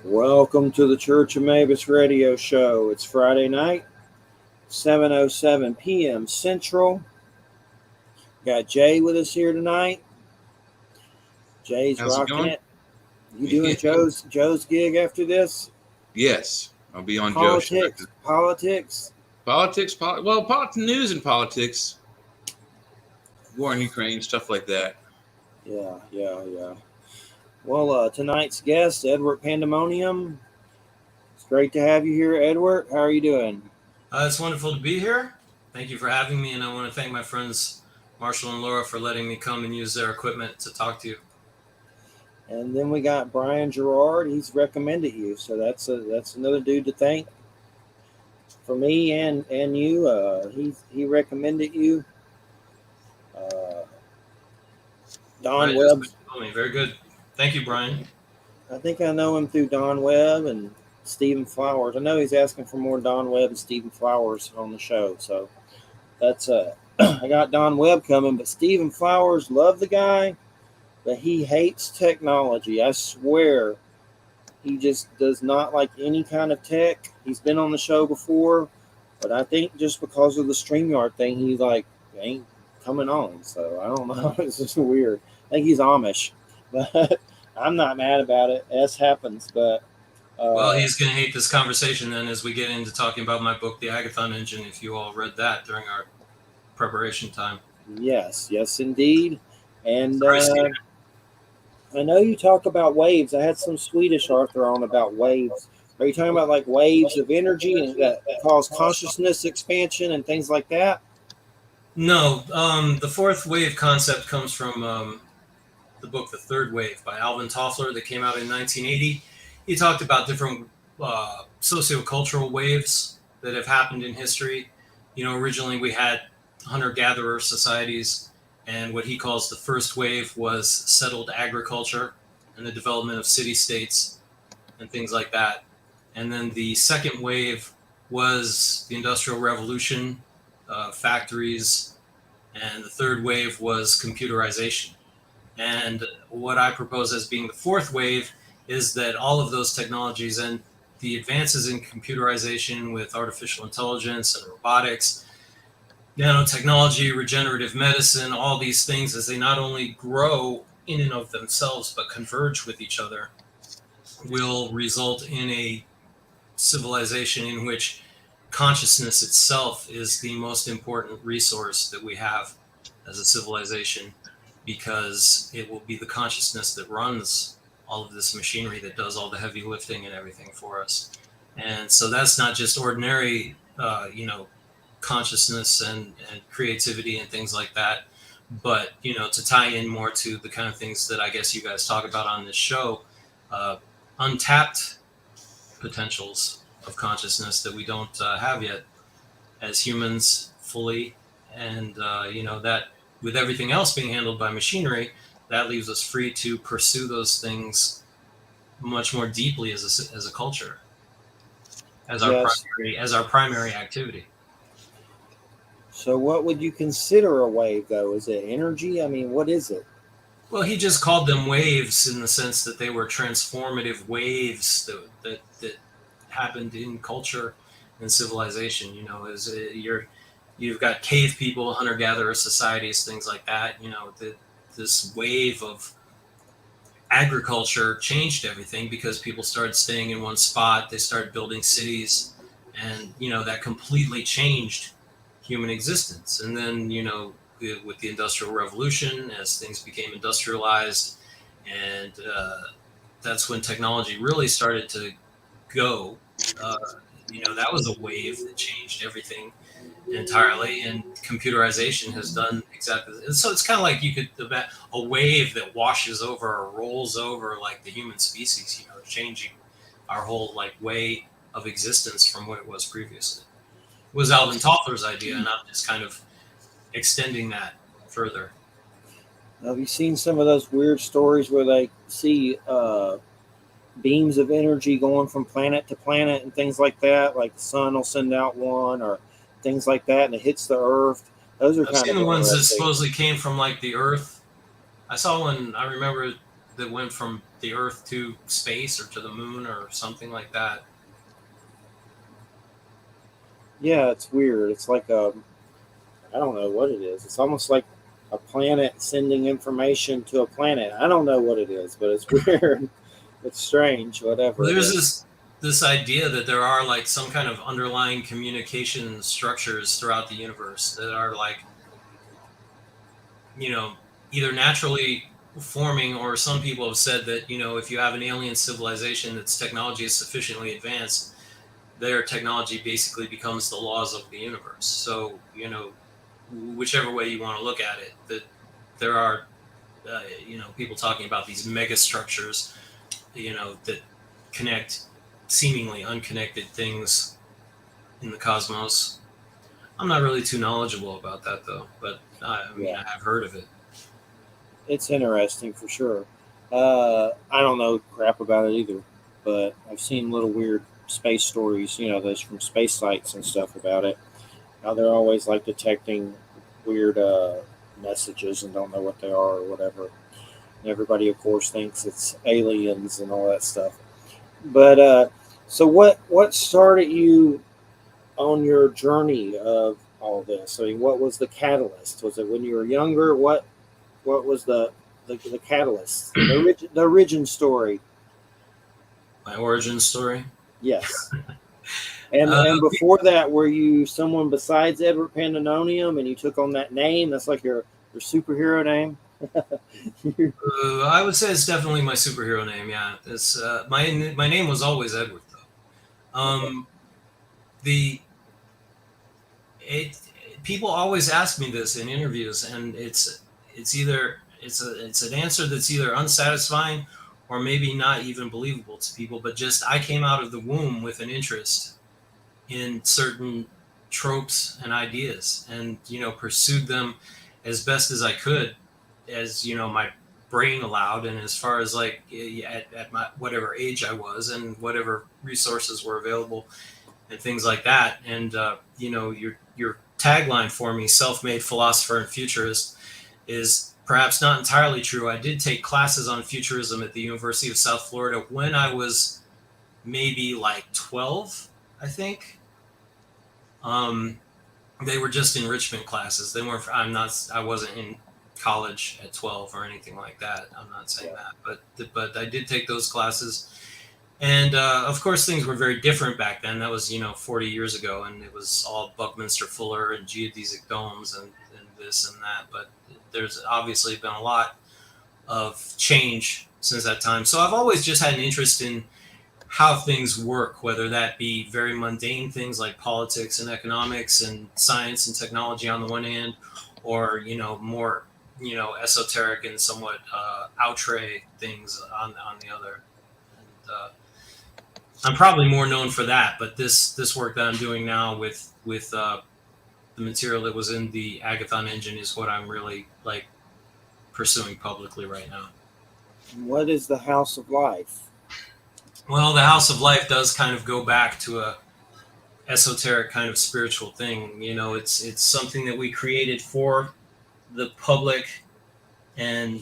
Welcome to the Church of Mabus radio show. It's Friday night, 7:07 p.m. Central. Got Jay with us here tonight. Jay's How's it rocking going? it. You doing Joe's gig after this? Yes, I'll be on Joe's show. Politics. News and politics, war in Ukraine, stuff like that. Yeah. Well, tonight's guest, Edward Pandemonium. It's great to have you here, Edward. How are you doing? It's wonderful to be here. Thank you for having me, and I want to thank my friends Marshall and Laura for letting me come and use their equipment to talk to you. And then we got Brian Gerard. He's recommended you, so that's another dude to thank for me and you. He recommended you. Don Webb. Very good. Thank you, Brian. I think I know him through Don Webb and Stephen Flowers. I know he's asking for more Don Webb and Stephen Flowers on the show, so that's I got Don Webb coming, but Stephen Flowers, love the guy, but he hates technology. I swear, he just does not like any kind of tech. He's been on the show before, but I think just because of the StreamYard thing, he ain't coming on. So I don't know. It's just weird. I think he's Amish, but I'm not mad about it. This happens, but. Well, he's going to hate this conversation then as we get into talking about my book, The Agathon Engine, if you all read that during our preparation time. Yes, indeed. And I know you talk about waves. I had some Swedish author on about waves. Are you talking about like waves of energy and that cause consciousness expansion and things like that? No, the fourth wave concept comes from the book, The Third Wave by Alvin Toffler that came out in 1980. He talked about different sociocultural waves that have happened in history. Originally we had hunter-gatherer societies, and what he calls the first wave was settled agriculture and the development of city-states and things like that. And then the second wave was the Industrial Revolution, factories, and the third wave was computerization. And what I propose as being the fourth wave is that all of those technologies and the advances in computerization with artificial intelligence and robotics, nanotechnology, regenerative medicine, all these things, as they not only grow in and of themselves but converge with each other, will result in a civilization in which consciousness itself is the most important resource that we have as a civilization, because it will be the consciousness that runs all of this machinery that does all the heavy lifting and everything for us. And so that's not just ordinary, consciousness and creativity and things like that, but, to tie in more to the kind of things that I guess you guys talk about on this show, untapped potentials of consciousness that we don't have yet as humans fully. And, that with everything else being handled by machinery, that leaves us free to pursue those things much more deeply as a culture, as our primary activity. So what would you consider a wave, though? Is it energy? I mean, what is it? Well, he just called them waves in the sense that they were transformative waves that happened in culture and civilization. You've got cave people, hunter-gatherer societies, things like that. This wave of agriculture changed everything because people started staying in one spot. They started building cities, and that completely changed human existence. And then with the Industrial Revolution, as things became industrialized, and that's when technology really started to go. That was a wave that changed everything entirely, and computerization has done exactly. So it's kind of like you could a wave that washes over or rolls over like the human species, changing our whole way of existence from what it was previously. It was Alvin Toffler's idea, and I'm just kind of extending that further. Have you seen some of those weird stories where they see beams of energy going from planet to planet and things like that? Like the sun will send out one or things like that, and it hits the Earth. Those are I've seen the ones that supposedly came from the Earth. I saw one. I remember that went from the Earth to space or to the moon or something like that. Yeah, it's weird. It's like I don't know what it is. It's almost like a planet sending information to a planet. I don't know what it is, but it's weird. It's strange, whatever Well, it there's is. this idea that there are like some kind of underlying communication structures throughout the universe that are like, you know, either naturally forming, or some people have said that, you know, if you have an alien civilization that's technology is sufficiently advanced, their technology basically becomes the laws of the universe. So, you know, whichever way you want to look at it, that there are, you know, people talking about these mega structures, you know, that connect seemingly unconnected things in the cosmos. I'm not really too knowledgeable about that though, but I mean, Yeah, I have heard of it. it's interesting for sure. I don't know crap about it either, but I've seen little weird space stories, you know, those from space sites and stuff about it. How they're always like detecting weird messages and don't know what they are or whatever. And everybody, of course, thinks it's aliens and all that stuff. But so what started you on your journey of all this? I mean, what was the catalyst? Was it when you were younger? What was the catalyst? The origin story. My origin story. Yes. Uh, And before that, were you someone besides Edward Pandemonium, and you took on that name? That's like your superhero name. I would say it's definitely my superhero name. Yeah, it's my name was always Edward though. Okay. The it People always ask me this in interviews, and it's either it's an answer that's either unsatisfying or maybe not even believable to people. But just I came out of the womb with an interest in certain tropes and ideas, and you know, pursued them as best as I could, as you know, my brain allowed, and as far as like at my whatever age I was and whatever resources were available and things like that. And you know, your tagline for me, self-made philosopher and futurist, is perhaps not entirely true. I did take classes on futurism at the University of South Florida when I was maybe like 12, I think. um, they were just enrichment classes. They weren't. I wasn't in college at 12 or anything like that. I'm not saying Yeah. that, but I did take those classes, and of course things were very different back then. That was, you know, 40 years ago, and it was all Buckminster Fuller and geodesic domes and this and that. But there's obviously been a lot of change since that time. So I've always just had an interest in how things work, whether that be very mundane things like politics and economics and science and technology on the one hand, or, you know, more, you know, esoteric and somewhat outre things on the other. And I'm probably more known for that, but this work that I'm doing now with the material that was in the Agathon engine is what I'm really like pursuing publicly right now. What is the House of Life? Well, the House of Life does kind of go back to a esoteric kind of spiritual thing. You know, it's something that we created for the public, and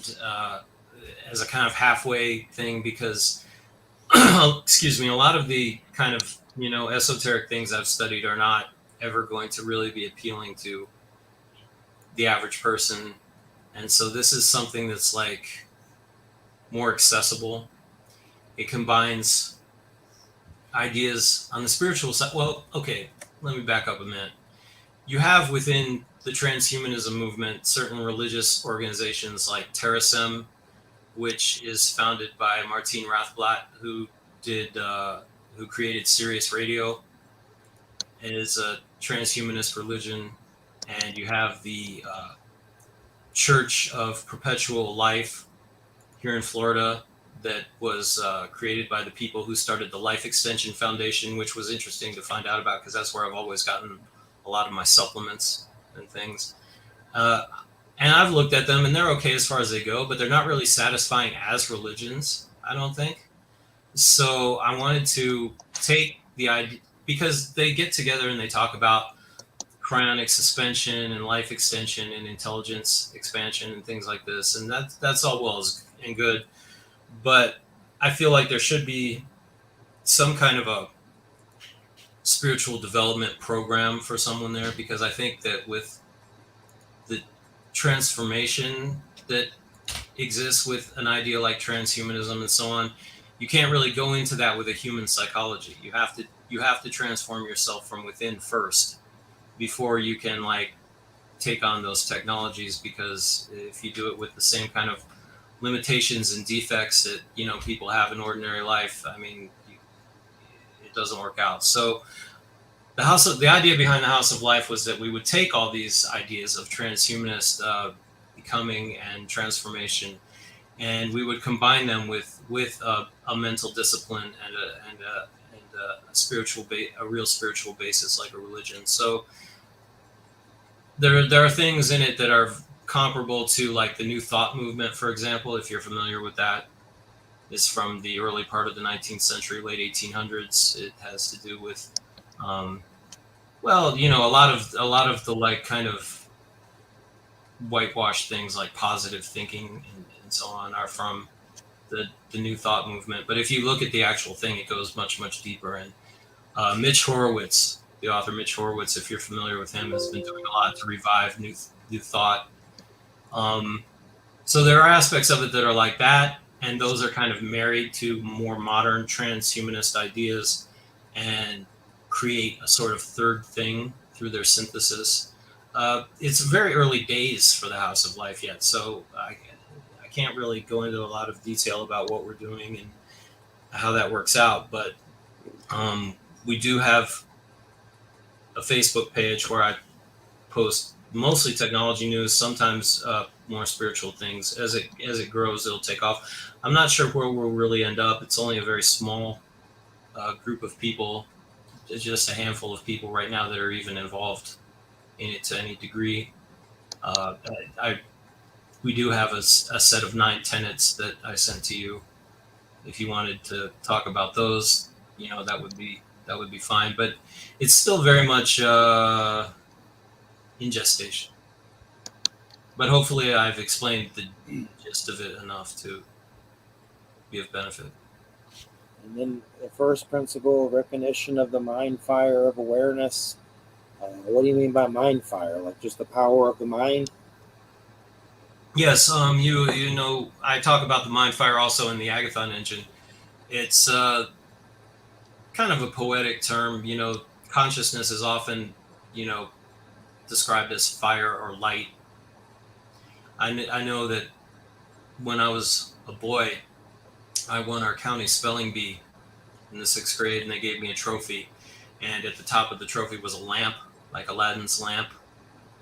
as a kind of halfway thing, because excuse me, a lot of the kind of, you know, esoteric things I've studied are not ever going to really be appealing to the average person, and so this is something that's like more accessible. It combines ideas on the spiritual side. Well, okay, let me back up a minute. You have within the transhumanism movement certain religious organizations like Terasem, which is founded by Martine Rothblatt, who created Sirius Radio. It is a transhumanist religion, and you have the Church of Perpetual Life here in Florida that was created by the people who started the Life Extension Foundation, which was interesting to find out about because that's where I've always gotten a lot of my supplements and things. Uh, and I've looked at them, and they're okay as far as they go, but they're not really satisfying as religions, I don't think. So I wanted to take the idea, because they get together and they talk about cryonic suspension and life extension and intelligence expansion and things like this, and that's all well and good. but I feel like there should be some kind of a spiritual development program for someone there, because I think that with the transformation that exists with an idea like transhumanism and so on, you can't really go into that with a human psychology. You have to transform yourself from within first before you can like take on those technologies, because if you do it with the same kind of limitations and defects that people have in ordinary life, I mean, it doesn't work out. So the idea behind the House of Life was that we would take all these ideas of transhumanist becoming and transformation, and we would combine them with a mental discipline and a real spiritual basis like a religion. So there are things in it that are comparable to like the New Thought movement, for example, if you're familiar with that. It's from the early part of the 19th century, late 1800s. It has to do with well, a lot of the like kind of whitewashed things like positive thinking and so on are from the New Thought movement. But if you look at the actual thing, it goes much, much deeper. And Mitch Horowitz, the author Mitch Horowitz, if you're familiar with him, has been doing a lot to revive New Thought. So there are aspects of it that are like that, and those are kind of married to more modern transhumanist ideas and create a sort of third thing through their synthesis. It's very early days for the House of Life yet, so I can't really go into a lot of detail about what we're doing and how that works out, but we do have a Facebook page where I post mostly technology news, sometimes more spiritual things. As it grows, it'll take off. I'm not sure where we'll really end up. It's only a very small group of people, just a handful of people right now that are even involved in it to any degree. We do have a set of 9 tenets that I sent to you. If you wanted to talk about those, that would be fine. But it's still very much in gestation. But hopefully, I've explained the gist of it enough to be of benefit. And then the first principle, recognition of the mind fire of awareness. What do you mean by mind fire? Like just the power of the mind? Yes, I talk about the mind fire also in the Agathon engine. It's kind of a poetic term. Consciousness is often, described as fire or light. I know that when I was a boy, I won our county spelling bee in the 6th grade, and they gave me a trophy. And at the top of the trophy was a lamp, like Aladdin's lamp.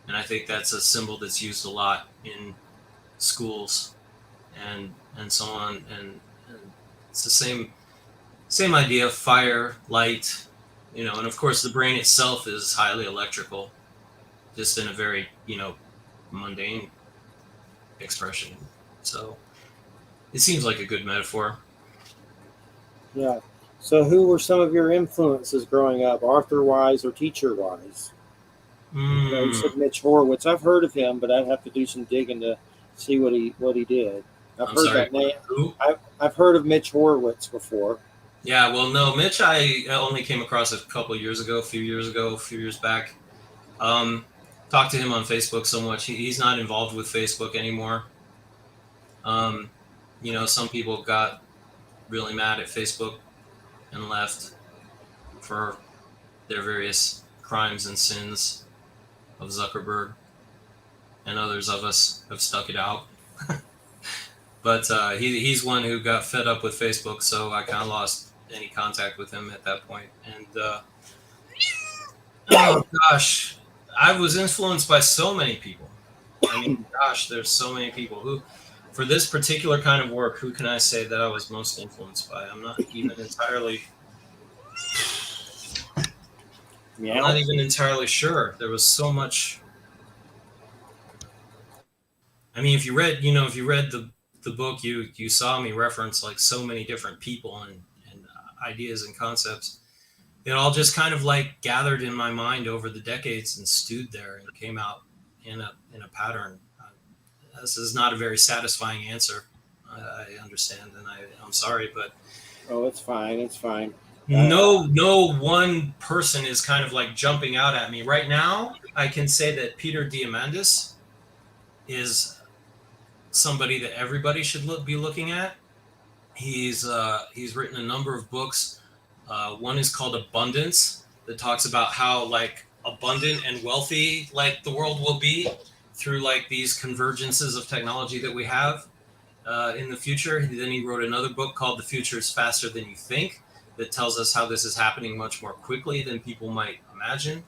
And I think that's a symbol that's used a lot in schools and so on. And it's the same idea of fire, light, and of course the brain itself is highly electrical, just in a very, mundane expression. So it seems like a good metaphor. Yeah. So who were some of your influences growing up, author-wise or teacher-wise? You said Mitch Horowitz. I've heard of him, but I'd have to do some digging to see what he did. I'm sorry, that name. who? I've heard of Mitch Horowitz before. Yeah, well, no, Mitch, I only came across a few years back. Talked to him on Facebook so much. He's not involved with Facebook anymore. Some people got really mad at Facebook and left for their various crimes and sins of Zuckerberg, and others of us have stuck it out. But he's one who got fed up with Facebook, so I kind of lost any contact with him at that point. And oh gosh, I was influenced by so many people. I mean, gosh, there's so many people who, for this particular kind of work, who can I say that I was most influenced by? I'm not even entirely. Yeah. I'm not even entirely sure. There was so much. I mean, if you read the book, you saw me reference like so many different people and ideas and concepts. It all just kind of like gathered in my mind over the decades and stewed there and came out in a pattern. This is not a very satisfying answer. I understand, and I'm sorry, but Oh, it's fine. It's fine. no one person is kind of like jumping out at me right now. I can say that Peter Diamandis is somebody that everybody should be looking at. He's written a number of books. One is called Abundance, that talks about how like abundant and wealthy like the world will be through like these convergences of technology that we have in the future. Then he wrote another book called The Future is Faster Than You Think, that tells us how this is happening much more quickly than people might imagine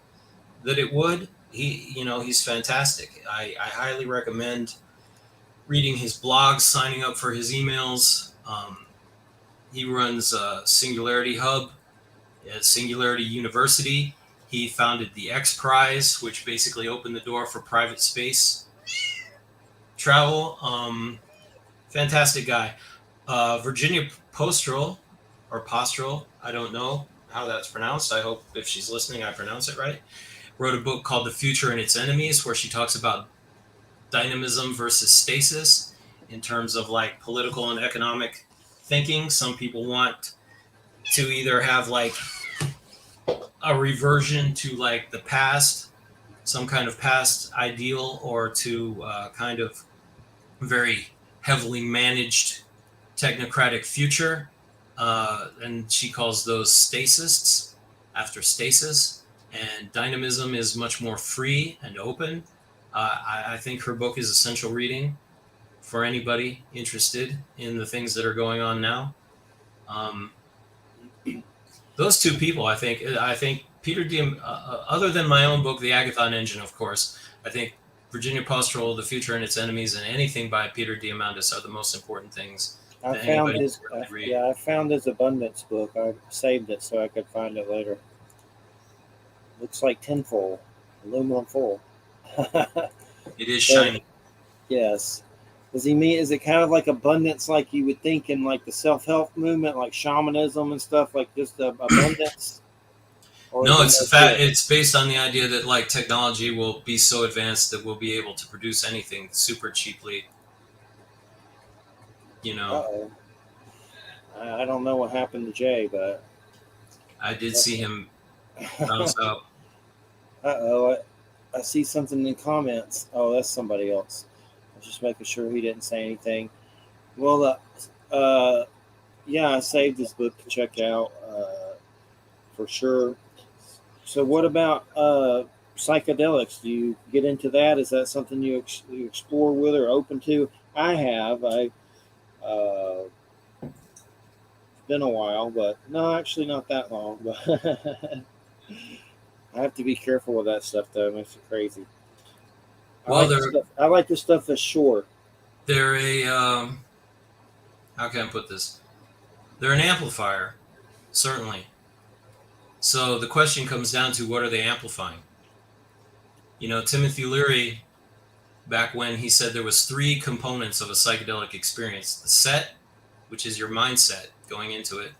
that it would. He's fantastic. I highly recommend reading his blogs, signing up for his emails. He runs Singularity Hub at Singularity University. He founded the X Prize, which basically opened the door for private space travel. Fantastic guy. Virginia Postrel, or Postrel, I don't know how that's pronounced. I hope if she's listening, I pronounce it right. Wrote a book called The Future and Its Enemies, where she talks about dynamism versus stasis in terms of like political and economic thinking. Some people want to either have like a reversion to like the past, some kind of past ideal, or to kind of very heavily managed technocratic future. And she calls those stasists after stasis. And dynamism is much more free and open. I think her book is essential reading for anybody interested in the things that are going on now. Those two people, I think Peter Diem, other than my own book, The Agathon Engine, of course, I think Virginia Postrel, The Future and Its Enemies, and anything by Peter Diamandis are the most important things I that found anybody his should really read. I found his abundance book. I saved it so I could find it later. Looks like tinfoil, aluminum foil. It is shiny. Yes. Does he mean? Is it kind of like abundance, like you would think in like the self-help movement, like shamanism and stuff, like just abundance? Or No, is it it's based on the idea that like technology will be so advanced that we'll be able to produce anything super cheaply. Uh-oh. I don't know what happened to Jay, but I did see him bounce out. uh-oh, I see something in comments. Oh, that's somebody else. I was just making sure he didn't say anything. Well, yeah, I saved this book to check out for sure. So, what about psychedelics? Do you get into that? Is that something you explore with or open to? I have. It's been a while, but no, actually not that long. But I have to be careful with that stuff, though. It makes it crazy. Well, I like the stuff that's short. they're a how can I put this? They're an amplifier, certainly. So the question comes down to, what are they amplifying? Timothy Leary, back when, he said there was three components of a psychedelic experience: the set, which is your mindset going into it;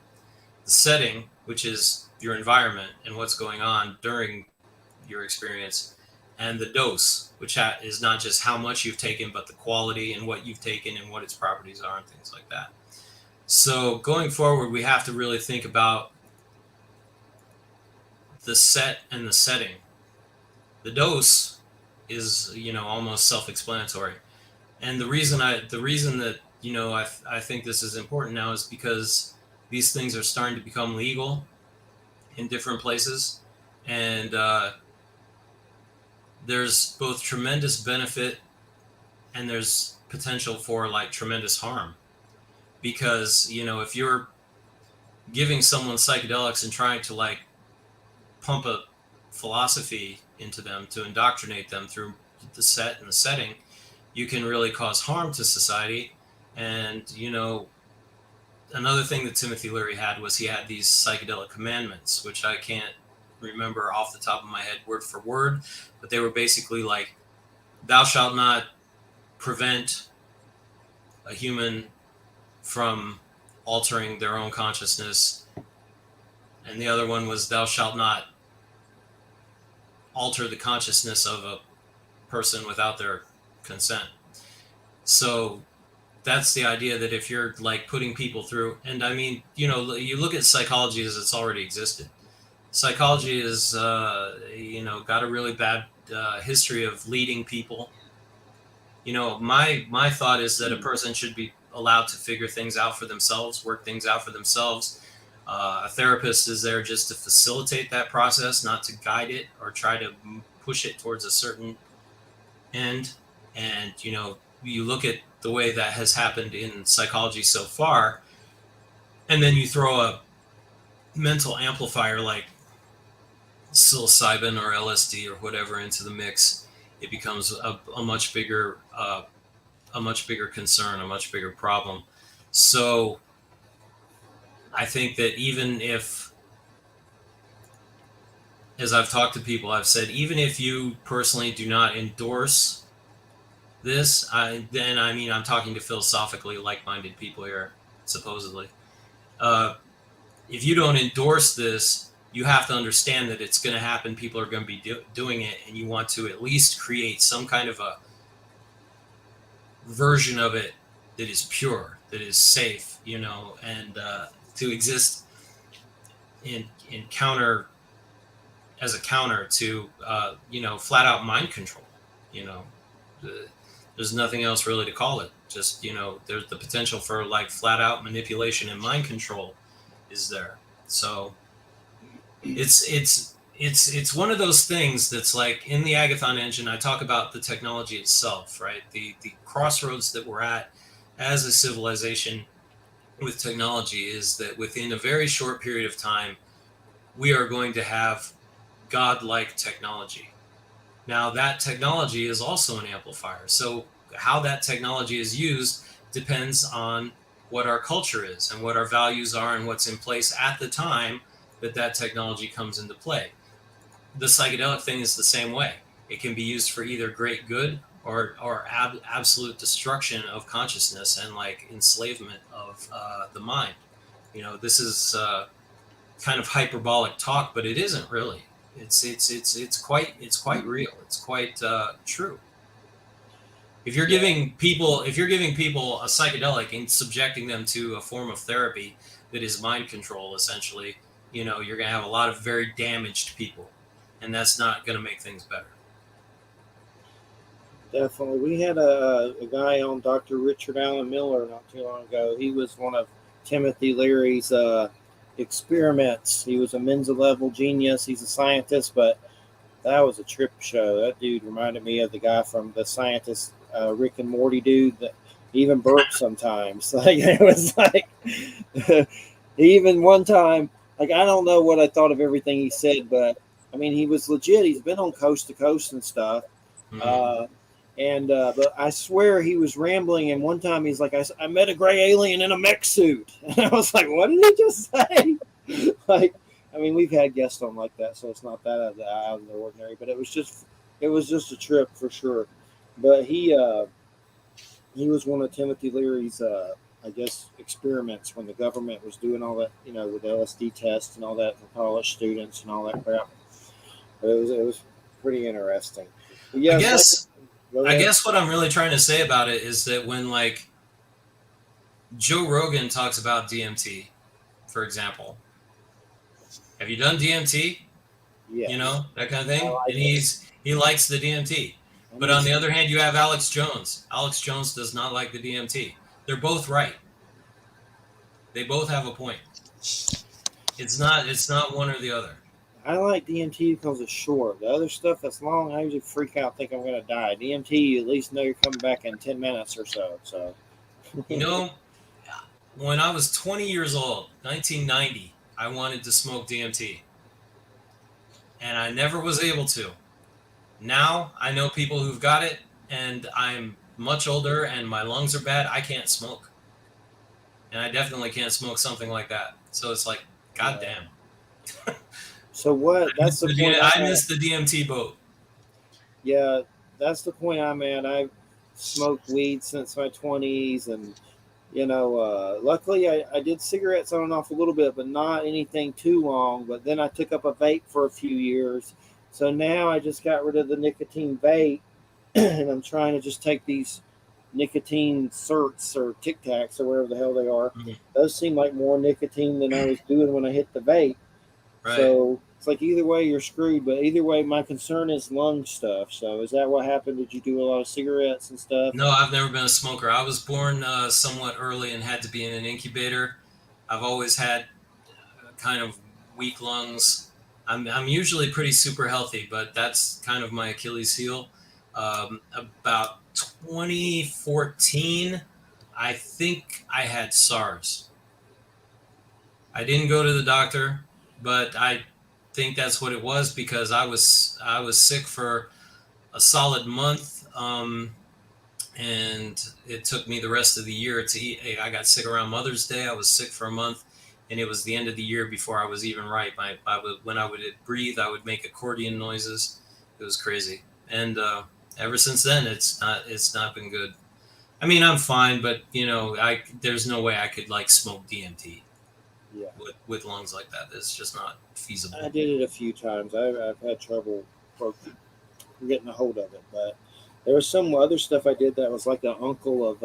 the setting, which is your environment and what's going on during your experience; and the dose, which is not just how much you've taken, but the quality and what you've taken and what its properties are and things like that. So going forward, we have to really think about the set and the setting. The dose is, almost self-explanatory. And the reason that, I think this is important now is because these things are starting to become legal in different places. And there's both tremendous benefit and there's potential for like tremendous harm. Because, if you're giving someone psychedelics and trying to like pump a philosophy into them to indoctrinate them through the set and the setting, you can really cause harm to society. And, another thing that Timothy Leary had was he had these psychedelic commandments, which I can't remember off the top of my head word for word, but they were basically like, thou shalt not prevent a human from altering their own consciousness. And the other one was, thou shalt not alter the consciousness of a person without their consent. So that's the idea that if you're like putting people through, and I mean, you look at psychology as it's already existed. Psychology is, got a really bad history of leading people. My thought is that a person should be allowed to figure things out for themselves, work things out for themselves. A therapist is there just to facilitate that process, not to guide it or try to push it towards a certain end. And you look at the way that has happened in psychology so far, and then you throw a mental amplifier like psilocybin or LSD or whatever into the mix, it becomes a much bigger concern, a much bigger problem. So I think that even if, as I've talked to people, I've said, even if you personally do not endorse this, I'm talking to philosophically like-minded people here, supposedly. If you don't endorse this, you have to understand that it's going to happen. People are going to be doing it, and you want to at least create some kind of a version of it that is pure, that is safe, and to exist in counter, as a counter to flat out mind control. There's nothing else really to call it. Just there's the potential for like flat out manipulation and mind control is there. So it's one of those things that's like in the Agathon engine. I talk about the technology itself, right? The crossroads that we're at as a civilization with technology is that within a very short period of time, we are going to have godlike technology. Now, that technology is also an amplifier. So how that technology is used depends on what our culture is and what our values are and what's in place at the time that technology comes into play. The psychedelic thing is the same way. It can be used for either great good or absolute destruction of consciousness and like enslavement of the mind. This is kind of hyperbolic talk, but it isn't really. It's quite real. It's quite true. If you're giving people a psychedelic and subjecting them to a form of therapy that is mind control, essentially, you're going to have a lot of very damaged people, and that's not going to make things better. Definitely. We had a guy on, Dr. Richard Allen Miller, not too long ago. He was one of Timothy Leary's experiments. He was a Mensa level genius. He's a scientist, but that was a trip show. That dude reminded me of the guy from The Scientist, Rick and Morty dude, that even burped sometimes. Like, it was like, even one time, like, I don't know what I thought of everything he said, but I mean, he was legit. He's been on Coast to Coast and stuff. Mm-hmm. But I swear he was rambling, and one time he's like, I met a gray alien in a mech suit. And I was like, what did he just say? Like, I mean, we've had guests on like that, so it's not that out of the ordinary, but it was just a trip for sure. But he was one of Timothy Leary's, I guess, experiments when the government was doing all that, with LSD tests and all that for college students and all that crap. But it was pretty interesting. But yeah, I guess what I'm really trying to say about it is that when like Joe Rogan talks about DMT, for example, have you done DMT? Yes. That kind of thing. Like and he likes the DMT. But on the other hand, you have Alex Jones. Alex Jones does not like the DMT. They're both right. They both have a point. It's not one or the other. I like DMT because it's short. The other stuff that's long, I usually freak out, think I'm going to die. DMT, you at least know you're coming back in 10 minutes or so. So, when I was 20 years old, 1990, I wanted to smoke DMT. And I never was able to. Now I know people who've got it, and I'm much older and my lungs are bad. I can't smoke. And I definitely can't smoke something like that. So it's like, goddamn. So what? That's the point. I missed the DMT boat. Yeah, that's the point I'm at. I've smoked weed since my 20s, and luckily I did cigarettes on and off a little bit, but not anything too long. But then I took up a vape for a few years, so now I just got rid of the nicotine vape, and I'm trying to just take these nicotine certs or Tic Tacs or whatever the hell they are. Mhm. Those seem like more nicotine than I was doing when I hit the vape. Right. So it's like either way you're screwed. But either way, my concern is lung stuff. So is that what happened? Did you do a lot of cigarettes and stuff? No, I've never been a smoker. I was born somewhat early and had to be in an incubator. I've always had kind of weak lungs. I'm usually pretty super healthy, but that's kind of my Achilles heel. About 2014, I think I had SARS. I didn't go to the doctor, but I think that's what it was because I was sick for a solid month. And it took me the rest of the year to eat. I got sick around Mother's Day. I was sick for a month, and it was the end of the year before I was even right. When I would breathe, I would make accordion noises. It was crazy, and ever since then, it's not been good. I mean, I'm fine, but there's no way I could like smoke DMT Yeah. with lungs like that. It's just not feasible. I did it a few times. I've had trouble getting a hold of it, but there was some other stuff I did that was like the uncle of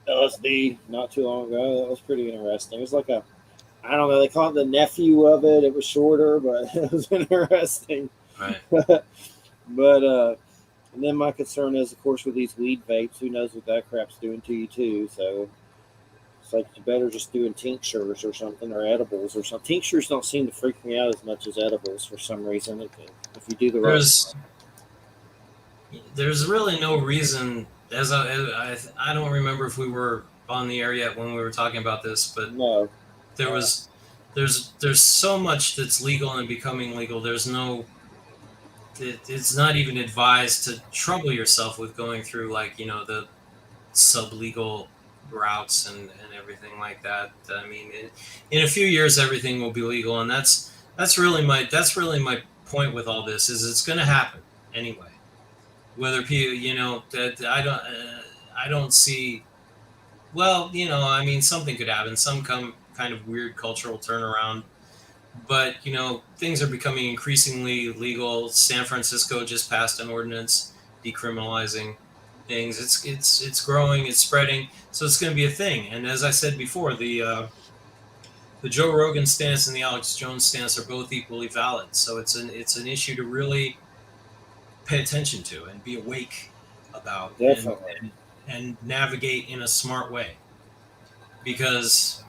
LSD not too long ago. That was pretty interesting. It was like I don't know, they call it the nephew of it. It was shorter, but it was interesting. Right. But and then my concern is, of course, with these weed vapes, who knows what that crap's doing to you too. So it's like you better just doing tinctures or something, or edibles or something. Tinctures don't seem to freak me out as much as edibles for some reason. If you do the right. There's really no reason. I don't remember if we were on the air yet when we were talking about this, but No. there's so much that's legal and becoming legal. It's not even advised to trouble yourself with going through like the sublegal routes and everything like that. I mean, in a few years everything will be legal, and that's really my point with all this is it's going to happen anyway. Whether people, that I don't see. Well, I mean, something could happen. Some kind of weird cultural turnaround, but things are becoming increasingly legal. San Francisco just passed an ordinance decriminalizing things. It's growing, it's spreading, so it's going to be a thing. And as I said before, the Joe Rogan stance and the Alex Jones stance are both equally valid. So it's an issue to really pay attention to and be awake about, Definitely. and navigate in a smart way, because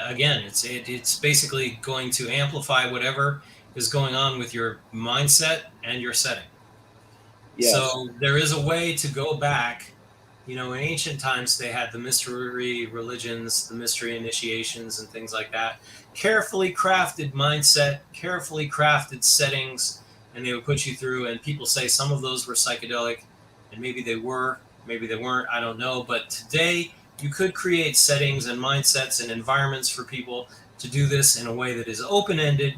again, it's basically going to amplify whatever is going on with your mindset and your setting. Yes. So there is a way to go back. In ancient times, they had the mystery religions, the mystery initiations, and things like that. Carefully crafted mindset, carefully crafted settings, and they would put you through. And people say some of those were psychedelic, and maybe they were, maybe they weren't. I don't know. But today, you could create settings and mindsets and environments for people to do this in a way that is open-ended,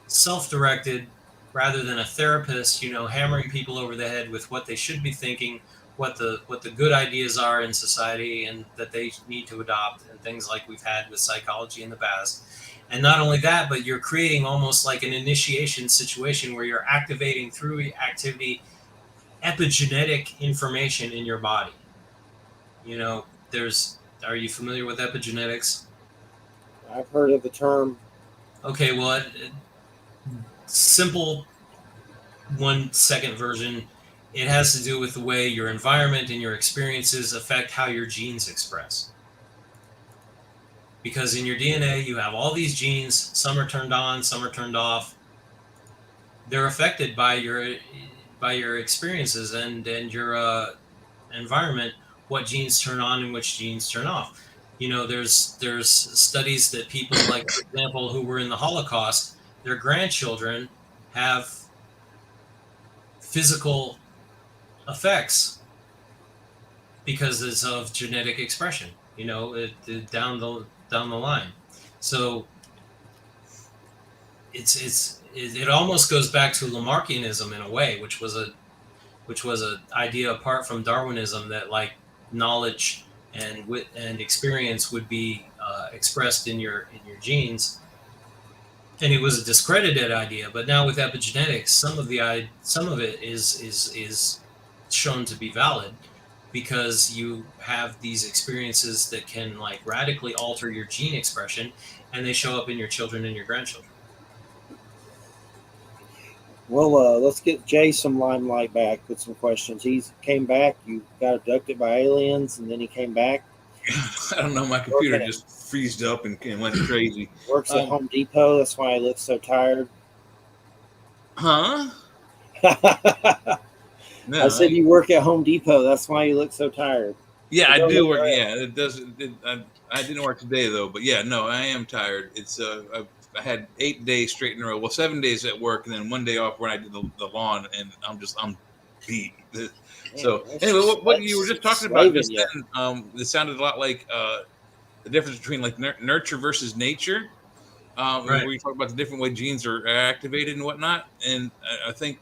self-directed, rather than a therapist, hammering people over the head with what they should be thinking, what the good ideas are in society and that they need to adopt, and things like we've had with psychology in the past. And not only that, but you're creating almost like an initiation situation where you're activating through activity epigenetic information in your body. Are you familiar with epigenetics? I've heard of the term. Okay, well, simple 1 second version, it has to do with the way your environment and your experiences affect how your genes express. Because in your DNA, you have all these genes, some are turned on, some are turned off. They're affected by your experiences and your environment, what genes turn on and which genes turn off. There's studies that people, like, for example, who were in the Holocaust, their grandchildren have physical effects because it's of genetic expression, down the line. So it almost goes back to Lamarckianism in a way, which was a idea apart from Darwinism, that like knowledge and experience would be expressed in your genes. And it was a discredited idea, but now with epigenetics, some of it is shown to be valid. because you have these experiences that can like radically alter your gene expression, and they show up in your children and your grandchildren. Well, let's get Jay some limelight back with some questions. He came back. You got abducted by aliens, and then he came back. I don't know. My computer just freezed up and went crazy. Works at Home Depot. That's why he looks so tired. Huh? No, I said you work at Home Depot. That's why you look so tired. Yeah, I do work. Yeah, it doesn't. I didn't work today though, but yeah, no, I am tired. It's I had 8 days straight in a row. Well, 7 days at work, and then 1 day off when I did the lawn, and I'm beat. So anyway, what you were just talking about just then, it sounded a lot like the difference between like nurture versus nature. Right. Where you talk about the different way genes are activated and whatnot, and I think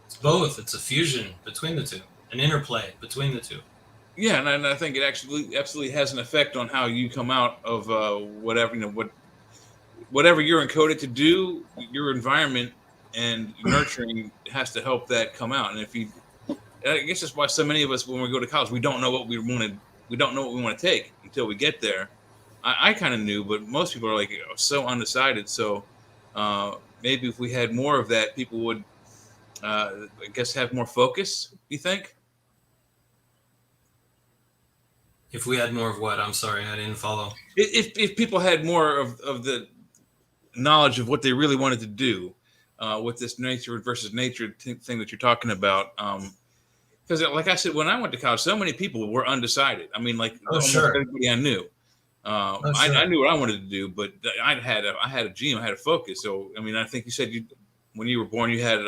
it's both. It's a fusion between the two, an interplay between the two. Yeah, and I think it actually absolutely has an effect on how you come out of whatever whatever you're encoded to do. Your environment and nurturing has to help that come out. And I guess that's why so many of us, when we go to college, we don't know what we want to take until we get there. I kind of knew, but most people are like so undecided. So maybe if we had more of that, people would, I guess, have more focus. You think? If we had more of what? I'm sorry, I didn't follow. If people had more of the knowledge of what they really wanted to do with this nature versus nature thing that you're talking about, because like I said, when I went to college, so many people were undecided. I mean, like almost everybody I knew. I knew what I wanted to do, but I had a dream, I had a focus. So I mean, I think you said when you were born, you had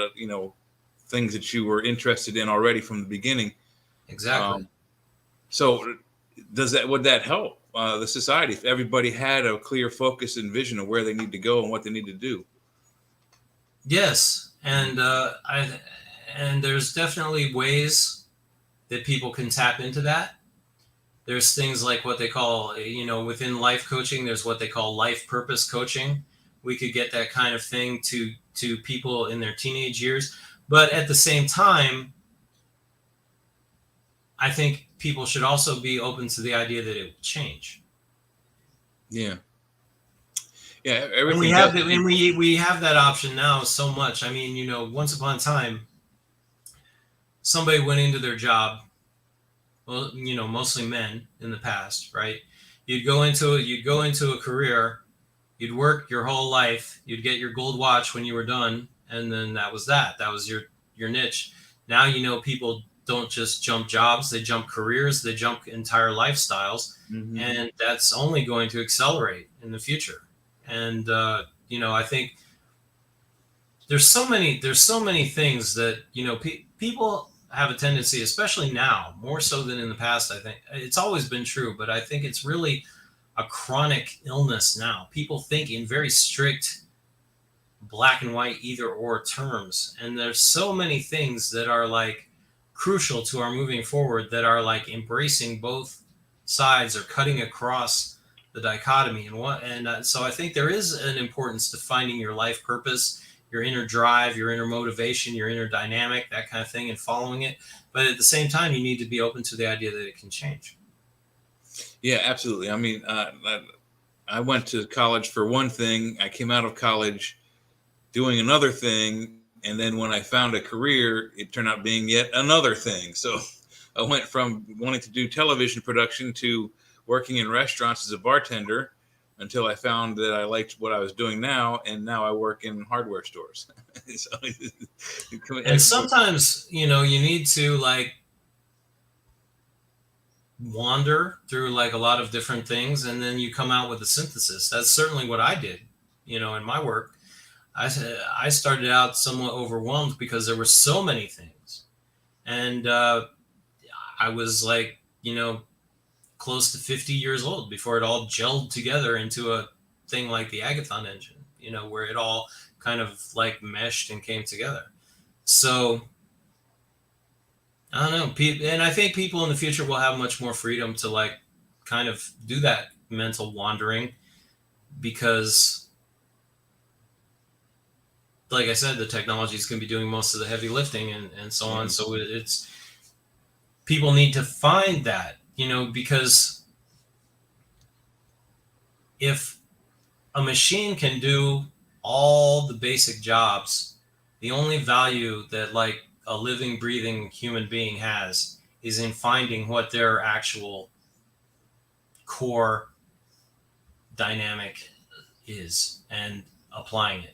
things that you were interested in already from the beginning. Exactly. So would that help the society if everybody had a clear focus and vision of where they need to go and what they need to do? Yes, and there's definitely ways that people can tap into that. There's things like what they call, within life coaching, there's what they call life purpose coaching. We could get that kind of thing to people in their teenage years, but at the same time, I think people should also be open to the idea that it will change. Yeah. And we have we have that option now so much. I mean, once upon a time, somebody went into their job. Well, mostly men in the past, right? You'd go into a career, you'd work your whole life, you'd get your gold watch when you were done, and then that was that. That was your niche. Now people don't just jump jobs, they jump careers, they jump entire lifestyles, and that's only going to accelerate in the future. And I think there's so many things that people have a tendency, especially now, more so than in the past. I think it's always been true, but I think it's really a chronic illness now. People think in very strict black and white either or terms, and there's so many things that are like crucial to our moving forward that are like embracing both sides or cutting across the dichotomy. So I think there is an importance to finding your life purpose, your inner drive, your inner motivation, your inner dynamic, that kind of thing, and following it. But at the same time, you need to be open to the idea that it can change. Yeah, absolutely. I mean, I went to college for one thing. I came out of college doing another thing. And then when I found a career, it turned out being yet another thing. So I went from wanting to do television production to working in restaurants as a bartender until I found that I liked what I was doing now. And now I work in hardware stores. And sometimes, you need to like wander through like a lot of different things, and then you come out with a synthesis. That's certainly what I did, in my work. I started out somewhat overwhelmed because there were so many things. And I was like, close to 50 years old before it all gelled together into a thing like the Agathon engine, where it all kind of like meshed and came together. So I don't know. And I think people in the future will have much more freedom to like kind of do that mental wandering because, like I said, the technology is going to be doing most of the heavy lifting and so on. So people need to find that, because if a machine can do all the basic jobs, the only value that like a living, breathing human being has is in finding what their actual core dynamic is and applying it.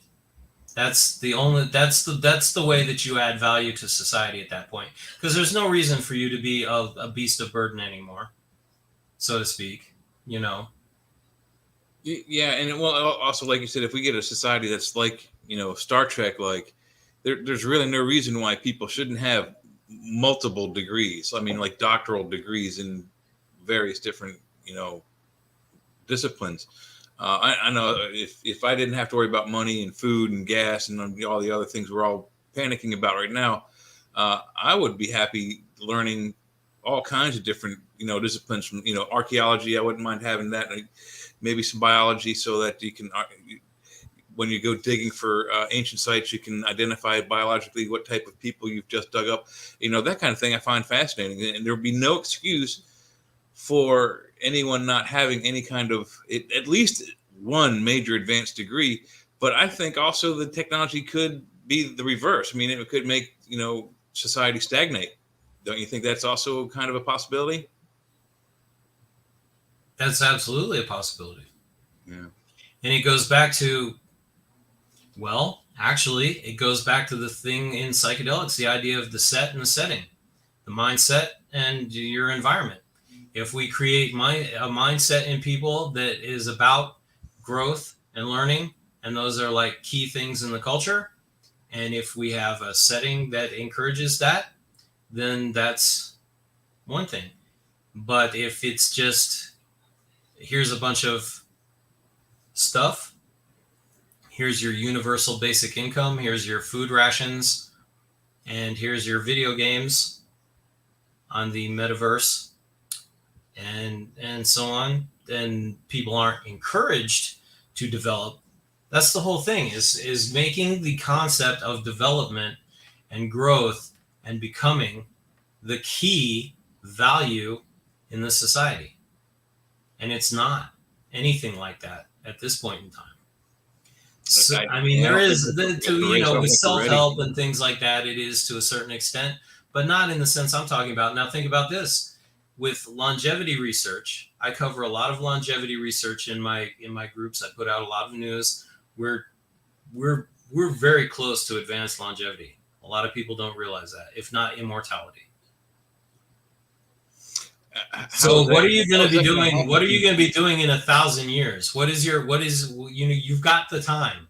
That's the way that you add value to society at that point, because there's no reason for you to be a beast of burden anymore, so to speak. Yeah, and well, also like you said, if we get a society that's like Star Trek, like there's really no reason why people shouldn't have multiple degrees. I mean, like doctoral degrees in various different disciplines. I know if I didn't have to worry about money and food and gas and all the other things we're all panicking about right now, I would be happy learning all kinds of different disciplines from archaeology. I wouldn't mind having that, maybe some biology, so that you can when you go digging for ancient sites, you can identify biologically what type of people you've just dug up. That kind of thing I find fascinating, and there would be no excuse for anyone not having any kind of at least one major advanced degree. But I think also the technology could be the reverse. I mean, it could make society stagnate. Don't you think that's also kind of a possibility? That's absolutely a possibility. Yeah. And it goes back to, well, actually, it goes back to the thing in psychedelics, the idea of the set and the setting, the mindset and your environment. If we create a mindset in people that is about growth and learning, and those are like key things in the culture, and if we have a setting that encourages that, then that's one thing. But if it's just, here's a bunch of stuff, here's your universal basic income, here's your food rations, and here's your video games on the metaverse, and so on, then people aren't encouraged to develop. That's the whole thing, is making the concept of development and growth and becoming the key value in the society. And it's not anything like that at this point in time. So, I mean, there is with self-help and things like that, it is to a certain extent, but not in the sense I'm talking about. Now think about this. With longevity research, I cover a lot of longevity research in my groups. I put out a lot of news. We're very close to advanced longevity. A lot of people don't realize that, if not immortality. So what are you going to be doing? What are you going to be doing in 1,000 years? You've got the time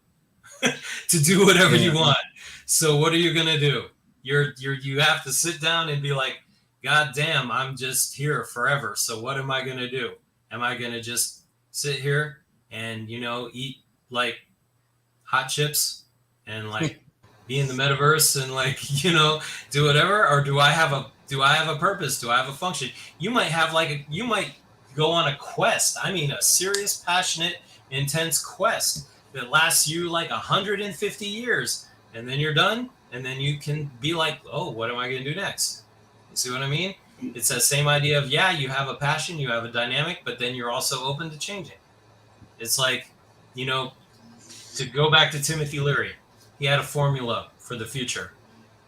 to do whatever you want. So what are you going to do? You have to sit down and be like, God damn, I'm just here forever. So what am I going to do? Am I going to just sit here and, eat like hot chips and like be in the metaverse and like, do whatever? Or do I have a purpose? Do I have a function? You might go on a quest. I mean, a serious, passionate, intense quest that lasts you like 150 years. And then you're done. And then you can be like, oh, what am I going to do next? You see what I mean? It's that same idea of, you have a passion, you have a dynamic, but then you're also open to changing. It's like, to go back to Timothy Leary, he had a formula for the future.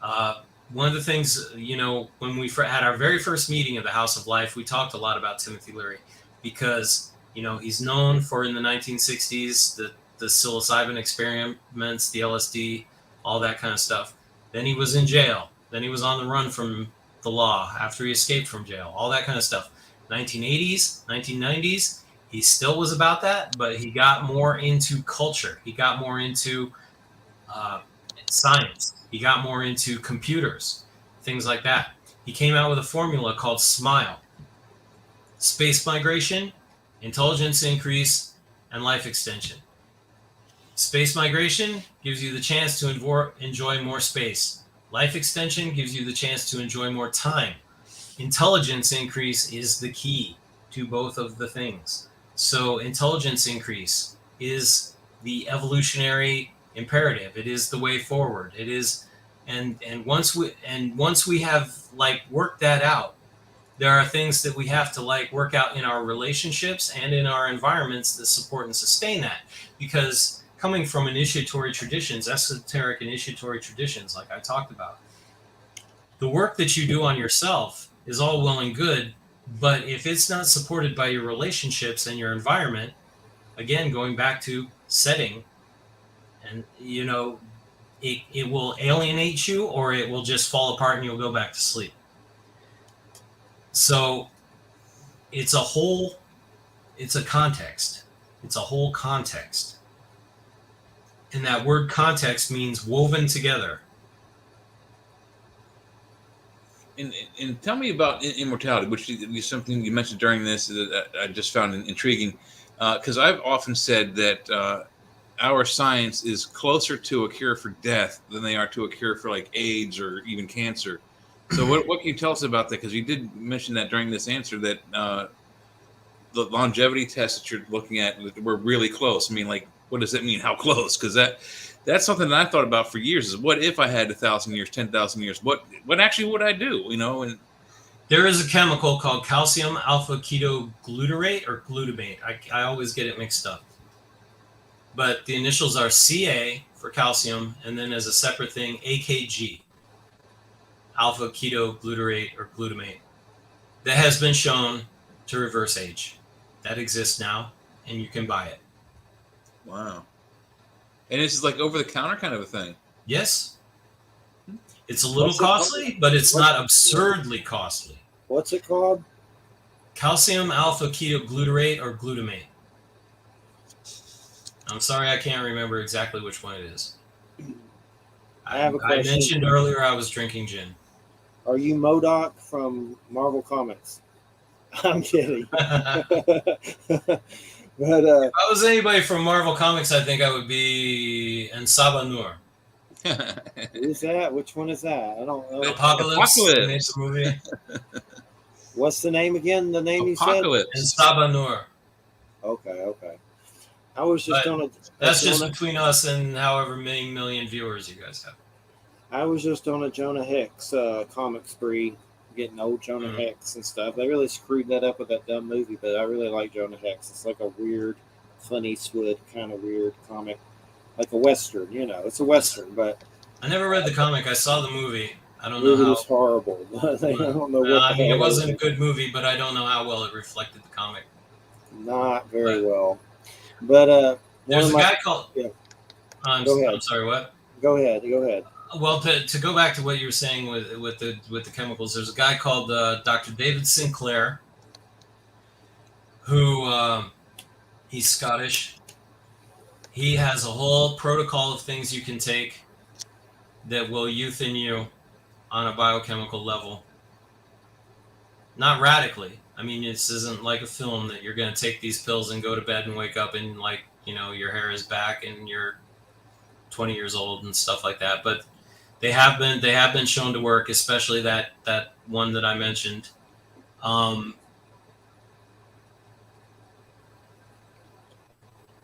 One of the things, when we had our very first meeting at the House of Life, we talked a lot about Timothy Leary because, he's known for in the 1960s, the psilocybin experiments, the LSD, all that kind of stuff. Then he was in jail. Then he was on the run from the law after he escaped from jail, all that kind of stuff. 1980s, 1990s, he still was about that, but he got more into culture. He got more into science. He got more into computers, things like that. He came out with a formula called SMILE. Space migration, intelligence increase, and life extension. Space migration gives you the chance to enjoy more space. Life extension gives you the chance to enjoy more time. Intelligence increase is the key to both of the things. So intelligence increase is the evolutionary imperative. It is the way forward. It is, and once we have like worked that out, there are things that we have to like work out in our relationships and in our environments that support and sustain that. Because coming from initiatory traditions, esoteric initiatory traditions, like I talked about, the work that you do on yourself is all well and good, but if it's not supported by your relationships and your environment, again, going back to setting, and it will alienate you, or it will just fall apart and you'll go back to sleep. So it's a context. It's a whole context. And that word context means woven together. And tell me about immortality, which is something you mentioned during this that I just found intriguing. Because I've often said that our science is closer to a cure for death than they are to a cure for like AIDS or even cancer. So what can you tell us about that? Because you did mention that during this answer that the longevity tests that you're looking at were really close. I mean, like, what does that mean? How close? Because that's something that I thought about for years. Is what if I had 1,000 years, 10,000 years? What actually would I do? And there is a chemical called calcium alpha ketoglutarate or glutamate. I always get it mixed up. But the initials are Ca for calcium, and then as a separate thing, AKG, alpha ketoglutarate or glutamate, that has been shown to reverse age. That exists now, and you can buy it. Wow. And this is like over-the-counter kind of a thing. Yes. It's a little costly, but it's not absurdly costly. What's it called? Calcium alpha ketoglutarate or glutamate. I'm sorry, I can't remember exactly which one it is. I have a question. I mentioned earlier I was drinking gin. Are you MODOK from Marvel Comics? I'm kidding. But if I was anybody from Marvel Comics, I think I would be Ensaba Nur. Who's that? Which one is that? I don't know. Apocalypse. Movie. What's the name again? The name Apocalypse. you said? Ensaba Nur. Okay. I was just on That's just between us and however many million viewers you guys have. I was just on a Jonah Hex comic spree, getting old Jonah Hex and stuff. They really screwed that up with that dumb movie, but I really like Jonah Hex. It's like a weird, funny, Eastwood kind of weird comic, like a Western, It's a Western, but... I never read the comic. I saw the movie. I don't know how... It was horrible. I don't know what the hell it wasn't a good movie, but I don't know how well it reflected the comic. Not very well. But there's a guy called... Yeah. Go ahead. I'm sorry, what? Go ahead. Well, to go back to what you were saying with the chemicals, there's a guy called Dr. David Sinclair, who he's Scottish. He has a whole protocol of things you can take that will youthen you on a biochemical level. Not radically. I mean, this isn't like a film that you're going to take these pills and go to bed and wake up and your hair is back and you're 20 years old and stuff like that. But they have been shown to work, especially that one that I mentioned.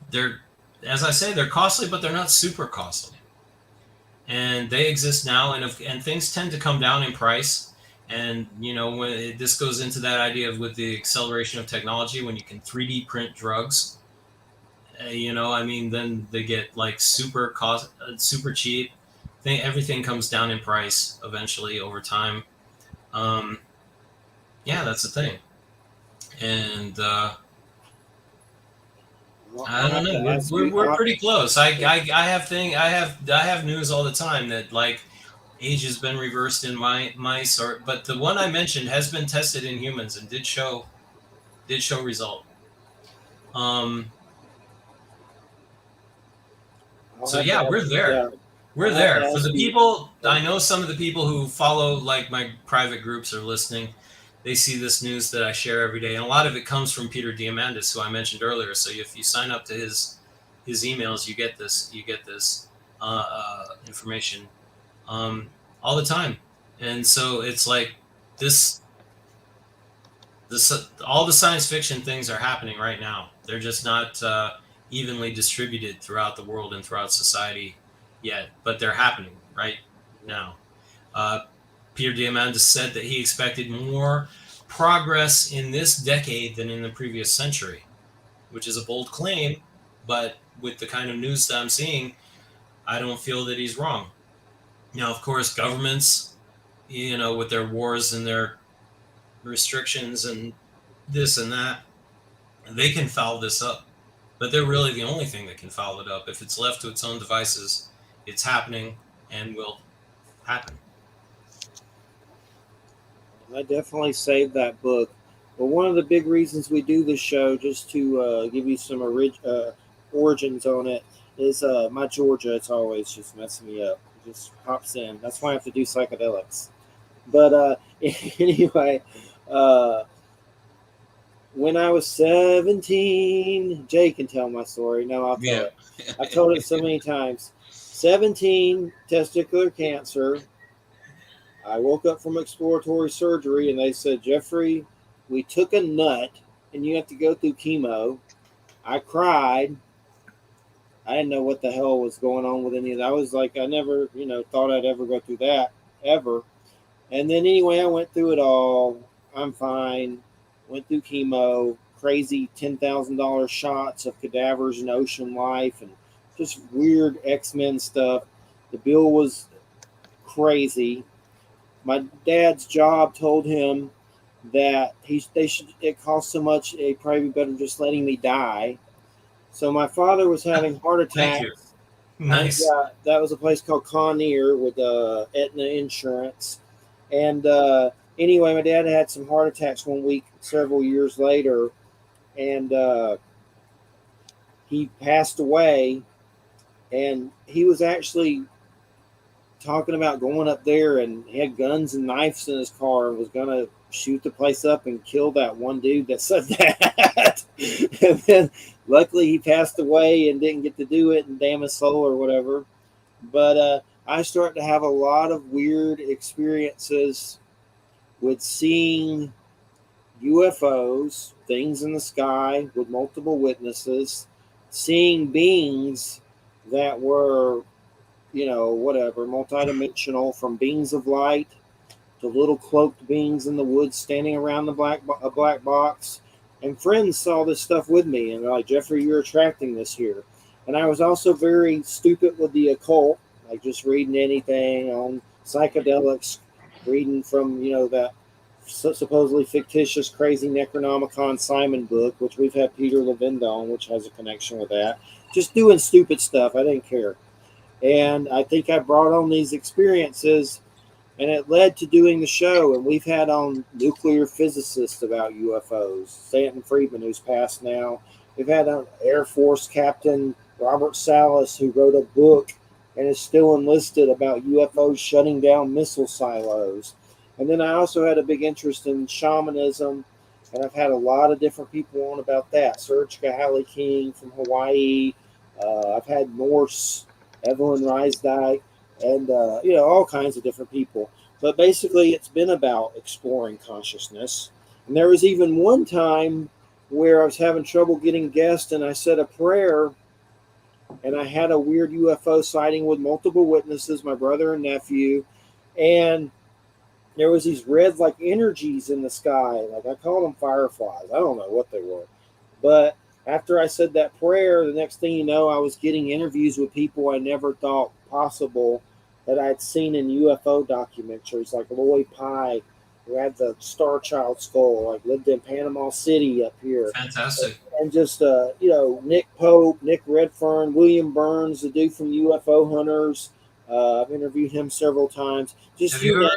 They're, as I say, they're costly, but they're not super costly. And they exist now, and things tend to come down in price. And, when this goes into that idea of with the acceleration of technology, when you can 3D print drugs, then they get like super cheap. Everything comes down in price eventually over time. That's the thing. And I don't know. We're pretty close. I have news all the time that like age has been reversed in mice, but the one I mentioned has been tested in humans and did show result. So yeah, we're there. Yeah. We're there. For the people, I know some of the people who follow like my private groups are listening. They see this news that I share every day, and a lot of it comes from Peter Diamandis, who I mentioned earlier. So if you sign up to his emails, you get this information all the time. And so it's like this all the science fiction things are happening right now. They're just not evenly distributed throughout the world and throughout society yet, but they're happening right now. Peter Diamandis said that he expected more progress in this decade than in the previous century, which is a bold claim, but with the kind of news that I'm seeing, I don't feel that he's wrong. Now, of course, governments, with their wars and their restrictions and this and that, they can foul this up. But they're really the only thing that can foul it up. If it's left to its own devices, it's happening and will happen. I definitely saved that book. But one of the big reasons we do this show, just to give you some origins on it, is my Georgia. It's always just messing me up. It just pops in. That's why I have to do psychedelics. But anyway, when I was 17, Jay can tell my story. No, I'll tell it. I've told it so many times. 17, testicular cancer. I woke up from exploratory surgery and they said, Jeffrey, we took a nut and you have to go through chemo. I cried. I didn't know what the hell was going on with any of that. I was like, I never, thought I'd ever go through that, ever. And then anyway, I went through it all. I'm fine. Went through chemo, crazy $10,000 shots of cadavers in Ocean Life and just weird X-Men stuff. The bill was crazy. My dad's job told him that it cost so much, it'd probably be better just letting me die. So my father was having heart attacks. Thank you. Nice. That was a place called Conair with Aetna Insurance. And anyway, my dad had some heart attacks one week several years later, and he passed away. And he was actually talking about going up there, and he had guns and knives in his car and was going to shoot the place up and kill that one dude that said that. And then luckily he passed away and didn't get to do it, and damn his soul or whatever. But I started to have a lot of weird experiences with seeing UFOs, things in the sky with multiple witnesses, seeing beings that were, whatever, multidimensional, from beings of light to little cloaked beings in the woods standing around a black box. And friends saw this stuff with me, and they're like, Jeffrey, you're attracting this here. And I was also very stupid with the occult, like just reading anything on psychedelics, reading from, that supposedly fictitious, crazy Necronomicon Simon book, which we've had Peter Levin on, which has a connection with that. Just doing stupid stuff. I didn't care. And I think I brought on these experiences, and it led to doing the show. And we've had on nuclear physicists about UFOs, Stanton Friedman, who's passed now. We've had on Air Force Captain Robert Salas, who wrote a book and is still enlisted about UFOs shutting down missile silos. And then I also had a big interest in shamanism, and I've had a lot of different people on about that. Serge Kahale King from Hawaii. I've had Norse, Evelyn Riesdyke, and all kinds of different people. But basically, it's been about exploring consciousness. And there was even one time where I was having trouble getting guests, and I said a prayer, and I had a weird UFO sighting with multiple witnesses, my brother and nephew, and there was these red like energies in the sky. Like I call them fireflies. I don't know what they were. But after I said that prayer, the next thing you know, I was getting interviews with people I never thought possible that I'd seen in UFO documentaries, like Lloyd Pye, who had the Star Child skull, like lived in Panama City up here. Fantastic. And just, Nick Pope, Nick Redfern, William Burns, the dude from UFO Hunters. I've interviewed him several times. Just Have you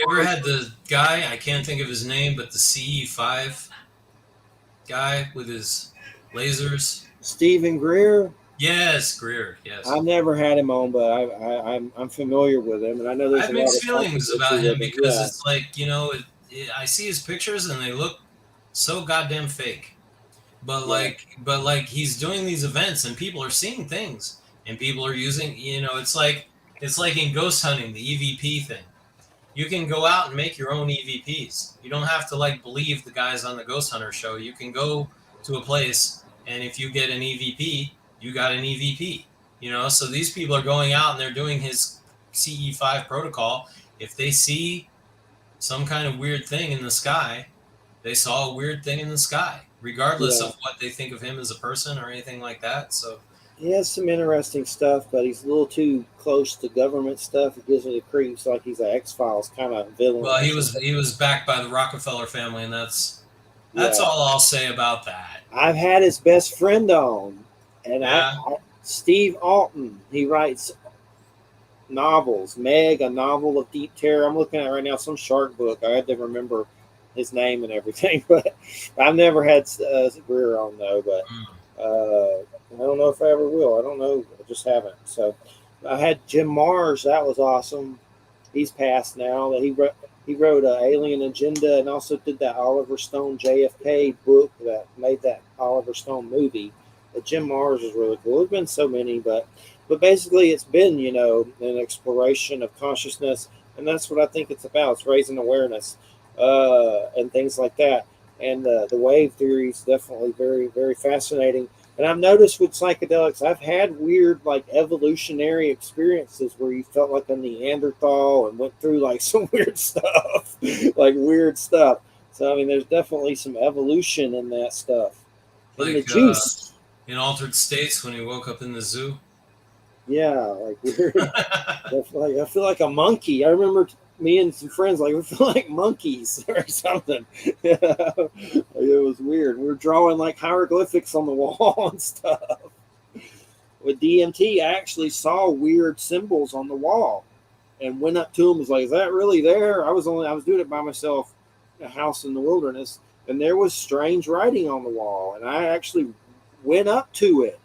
ever had the guy, I can't think of his name, but the CE5 guy with his lasers? Stephen Greer? Yes, Greer, yes. I've never had him on, but I'm familiar with him, and I know there's I have a lot mixed of feelings about him because yeah. it's like, I see his pictures and they look so goddamn fake. But like he's doing these events and people are seeing things and people are using, it's like in ghost hunting, the EVP thing. You can go out and make your own EVPs. You don't have to believe the guys on the Ghost Hunter show. You can go to a place, and if you get an EVP, you got an EVP. So these people are going out and they're doing his CE5 protocol. If they see some kind of weird thing in the sky, they saw a weird thing in the sky, regardless Yeah. of what they think of him as a person or anything like that. So, He has some interesting stuff, but he's a little too close to government stuff. It gives me the creeps, like he's an X Files kind of villain well, or something. he was backed by the Rockefeller family, and that's Yeah, all I'll say about that. I've had his best friend on, and Yeah. Steve Alton. He writes novels. Meg, a novel of deep terror. I'm looking at right now some shark book. I had to remember his name and everything, but I've never had Greer on though. But Mm. I don't know if I ever will. I don't know. I just haven't. So I had Jim Mars. That was awesome. He's passed now. He wrote Alien Agenda and also did that Oliver Stone JFK book that made that Oliver Stone movie. But Jim Mars is really cool. There's been so many, but basically it's been an exploration of consciousness, and that's what I think it's about. It's raising awareness and things like that. And the wave theory is definitely very very fascinating. And I've noticed with psychedelics, I've had weird like evolutionary experiences where you felt like a Neanderthal and went through like some weird stuff, like weird stuff. So I mean, there's definitely some evolution in that stuff, in the Like juice. in Altered States when he woke up in the zoo. Yeah, like weird. Definitely, I feel like a monkey. I remember me and some friends like we feel like monkeys or something. It was weird. We were drawing like hieroglyphics on the wall and stuff. With DMT, I actually saw weird symbols on the wall and went up to them. Was like, "Is that really there?" I was doing it by myself, a house in the wilderness, and there was strange writing on the wall, and I actually went up to it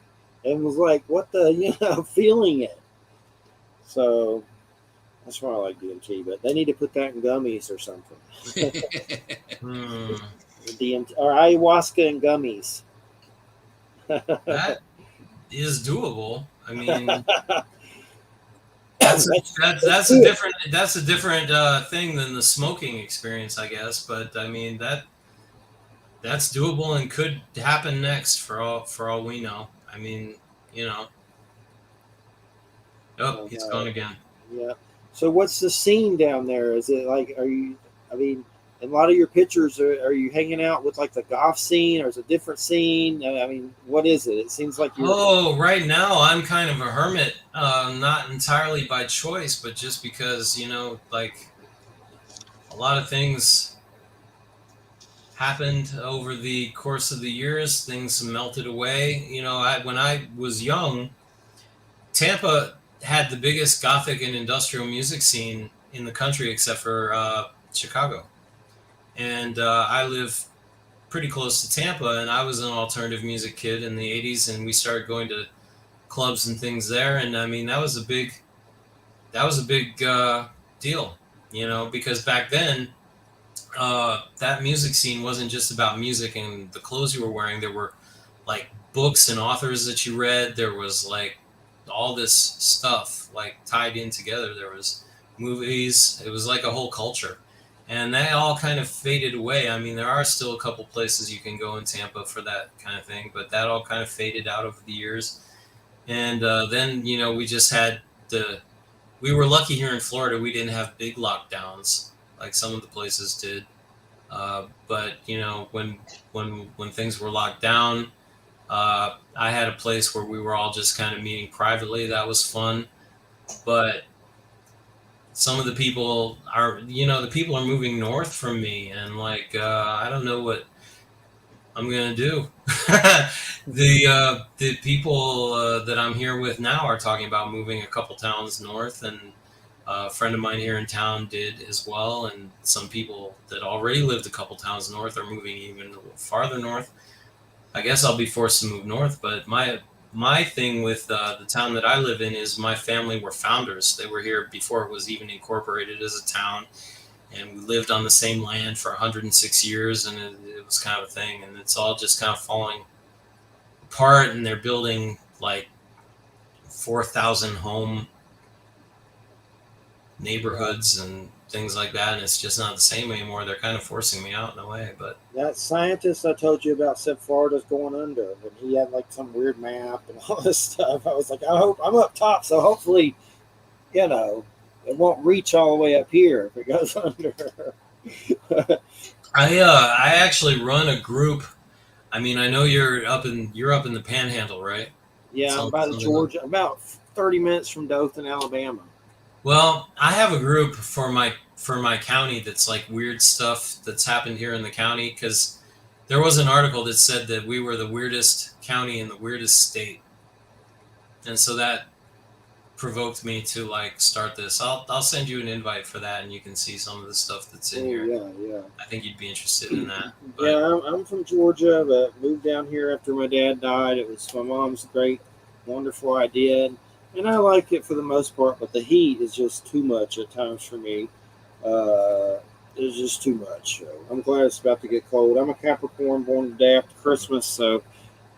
and was like, "What the?" Feeling it. So that's why I like DMT, but they need to put that in gummies or something. Hmm. DMT or ayahuasca and gummies. That is doable. I mean, that's a good. different thing than the smoking experience, I guess. But I mean that's doable and could happen next for all we know. I mean, you know, oh, Oh, he's gone no. again. Yeah. So what's the scene down there? Is it like are you? I mean, in a lot of your pictures, are you hanging out with like the golf scene, or is it a different scene? I mean, what is it? It seems like you're. Oh, right now I'm kind of a hermit, not entirely by choice, but just because like a lot of things happened over the course of the years. Things melted away. When I was young, Tampa had the biggest gothic and industrial music scene in the country, except for Chicago. And I live pretty close to Tampa, and I was an alternative music kid in the '80s, and we started going to clubs and things there. And I mean, that was a big deal, because back then that music scene wasn't just about music and the clothes you were wearing. There were like books and authors that you read. There was like all this stuff like tied in together. There was movies. It was like a whole culture. And that all kind of faded away. I mean, there are still a couple places you can go in Tampa for that kind of thing, but that all kind of faded out over the years. And then, we just had we were lucky here in Florida. We didn't have big lockdowns like some of the places did. But when things were locked down, I had a place where we were all just kind of meeting privately. That was fun. But some of the people the people are moving north from me, and like I don't know what I'm gonna do. The people that I'm here with now are talking about moving a couple towns north, and a friend of mine here in town did as well, and some people that already lived a couple towns north are moving even a little farther north. I guess I'll be forced to move north, but my thing with the town that I live in is my family were founders. They were here before it was even incorporated as a town, and we lived on the same land for 106 years, and it was kind of a thing, and it's all just kind of falling apart, and they're building like 4,000 home Yeah. neighborhoods and things like that, and it's just not the same anymore. They're kind of forcing me out in a way, but That scientist I told you about said Florida's going under, and he had like some weird map and all this stuff. I was like, I hope I'm up top, so hopefully, it won't reach all the way up here if it goes under. I actually run a group. I mean, I know you're up in the Panhandle, right? Yeah, I'm about Georgia, about 30 minutes from Dothan, Alabama. Well, I have a group for my county that's like weird stuff that's happened here in the county, because there was an article that said that we were the weirdest county in the weirdest state, and so that provoked me to like start this. I'll send you an invite for that, and you can see some of the stuff that's in here. Yeah. I think you'd be interested in that. But, yeah, I'm from Georgia, but moved down here after my dad died. It was my mom's great, wonderful idea, and I like it for the most part. But the heat is just too much at times for me. It's just too much. So I'm glad it's about to get cold. I'm a Capricorn, born the day after Christmas, so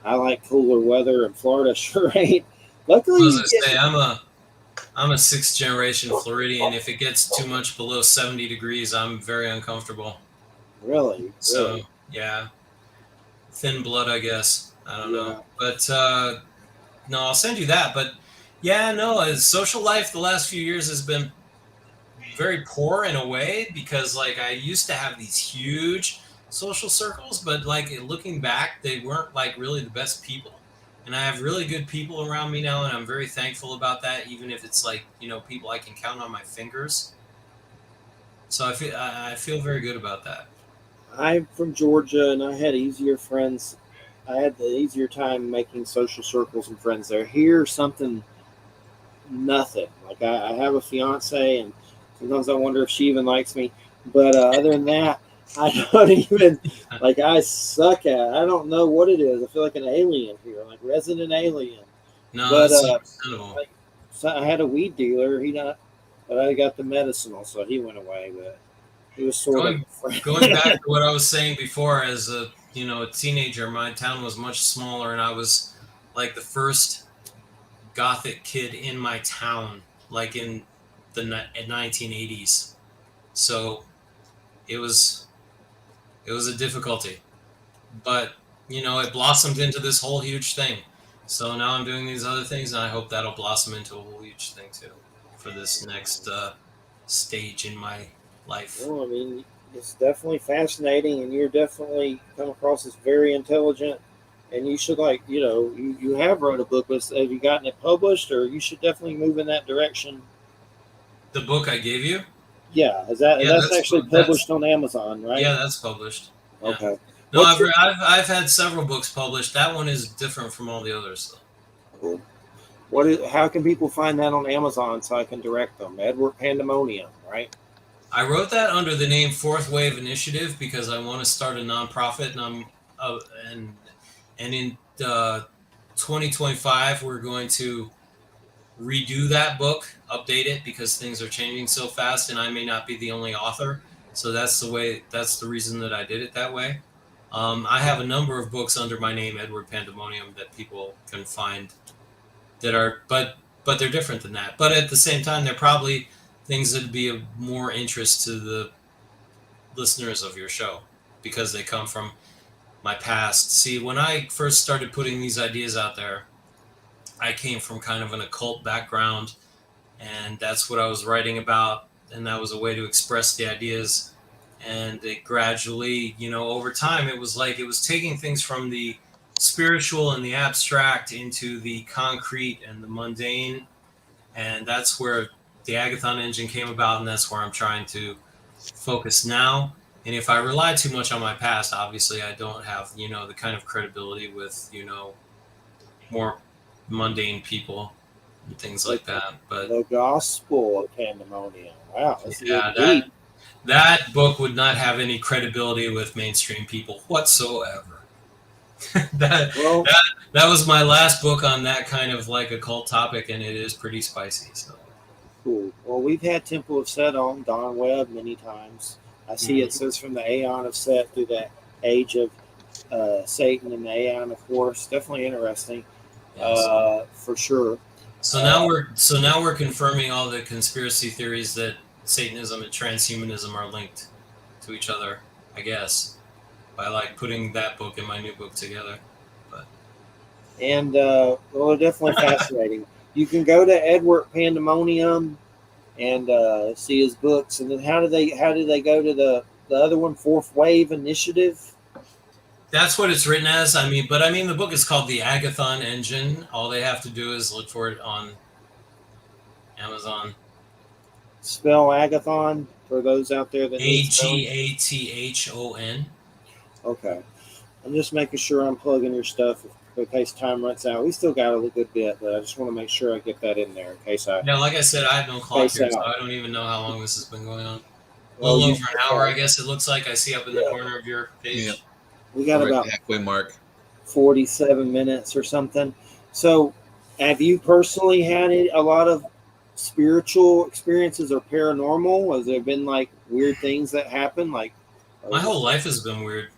I like cooler weather, and Florida sure ain't. Luckily, as I say, I'm a sixth generation Floridian. If it gets too much below 70 degrees, I'm very uncomfortable. Really? So, yeah. Thin blood, I guess. I don't know. But, no, I'll send you that. But, yeah, no, social life the last few years has been very poor in a way, because, like, I used to have these huge social circles, but, like, looking back, they weren't, like, really the best people. And I have really good people around me now, and I'm very thankful about that, even if it's like, people I can count on my fingers. So I feel very good about that. I'm from Georgia, and I had easier friends. I had the easier time making social circles and friends there. Here, nothing. Like I have a fiance, and sometimes I wonder if she even likes me. But other than that, I don't even like. I suck at it. I don't know what it is. I feel like an alien here, like resident alien. No, but that's understandable. So I had a weed dealer. But I got the medicinal, so he went away. But he was sort of going back to what I was saying before. As a teenager, my town was much smaller, and I was like the first Gothic kid in my town, like in the 1980s. So it was a difficulty, but it blossomed into this whole huge thing. So now I'm doing these other things, and I hope that'll blossom into a whole huge thing too for this next stage in my life. Well, I mean, it's definitely fascinating, and you're definitely come across as very intelligent. And you should you have wrote a book, but have you gotten it published, or you should definitely move in that direction? The book I gave you? Yeah, that's actually published on Amazon, right? Yeah, that's published. Yeah. Okay. No, I've had several books published. That one is different from all the others, though. Cool. How can people find that on Amazon so I can direct them? Edward Pandemonium, right? I wrote that under the name Fourth Wave Initiative because I want to start a nonprofit, and in 2025 we're going to redo that book, update it, because things are changing so fast, and I may not be the only author. So that's the reason that I did it that way. I have a number of books under my name, Edward Pandemonium, that people can find that are, but they're different than that. But at the same time, they're probably things that would be of more interest to the listeners of your show, because they come from my past. See, when I first started putting these ideas out there, I came from kind of an occult background, and that's what I was writing about, and that was a way to express the ideas. And it gradually, over time, it was like it was taking things from the spiritual and the abstract into the concrete and the mundane. And that's where the Agathon engine came about, and that's where I'm trying to focus now. And if I rely too much on my past, obviously I don't have, the kind of credibility with, more mundane people and things like that. But the Gospel of Pandemonium. Wow, that book would not have any credibility with mainstream people whatsoever. that was my last book on that kind of like occult topic, and it is pretty spicy. So cool. Well, we've had Temple of Set on Don Webb many times. I see it says from the Aeon of Set through the age of Satan and the Aeon of Horus. Definitely interesting, for sure. So now we're confirming all the conspiracy theories that Satanism and transhumanism are linked to each other, I guess, by like putting that book and my new book together. And they're definitely fascinating. You can go to Edward Pandemonium and see his books. And then how do they go to the other one, Fourth Wave Initiative? That's what it's written as. The book is called The Agathon Engine. All they have to do is look for it on Amazon. Spell Agathon for those out there that need spelling. Agathon. Okay. I'm just making sure I'm plugging your stuff in case time runs out. We still got a good bit, but I just want to make sure I get that in there in case I. Yeah, like I said, I have no clock here, so I don't even know how long this has been going on. A little over an hour, I guess it looks like. I see up in the corner of your page. Yeah. We got about the halfway mark, 47 minutes or something. So, have you personally had a lot of spiritual experiences or paranormal? Has there been like weird things that happen? Like my whole life has been weird.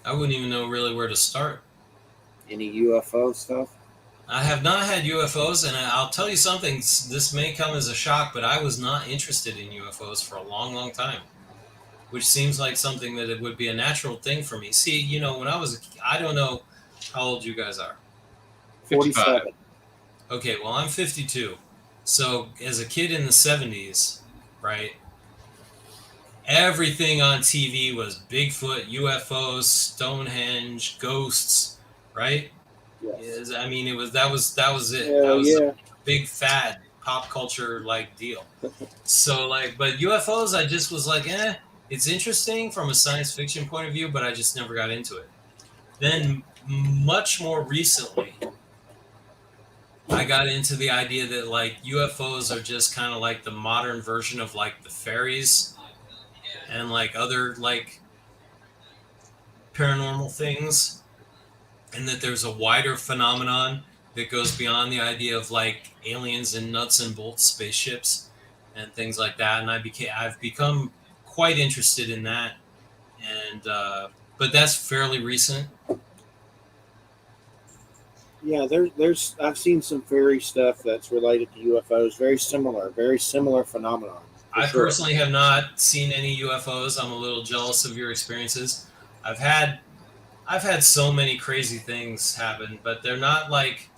I wouldn't even know really where to start. Any UFO stuff? I have not had UFOs, and I'll tell you something. This may come as a shock, but I was not interested in UFOs for a long, long time. Which seems like something that it would be a natural thing for me. See, when I was I don't know how old you guys are. 47. Okay, well, I'm 52. So as a kid in the 70s, right, everything on TV was Bigfoot, UFOs, Stonehenge, ghosts, right? Yes. That was it. Hell that was yeah. a big fad pop culture like deal. So but UFOs, I just was like, it's interesting from a science fiction point of view, but I just never got into it. Then much more recently, I got into the idea that like UFOs are just kind of like the modern version of like the fairies and like other like paranormal things, and that there's a wider phenomenon that goes beyond the idea of like aliens and nuts and bolts spaceships and things like that. And I've become quite interested in that, and but that's fairly recent. Yeah, there's I've seen some fairy stuff that's related to UFOs. Very similar phenomenon. I personally have not seen any UFOs. I'm a little jealous of your experiences. I've had so many crazy things happen, but they're not like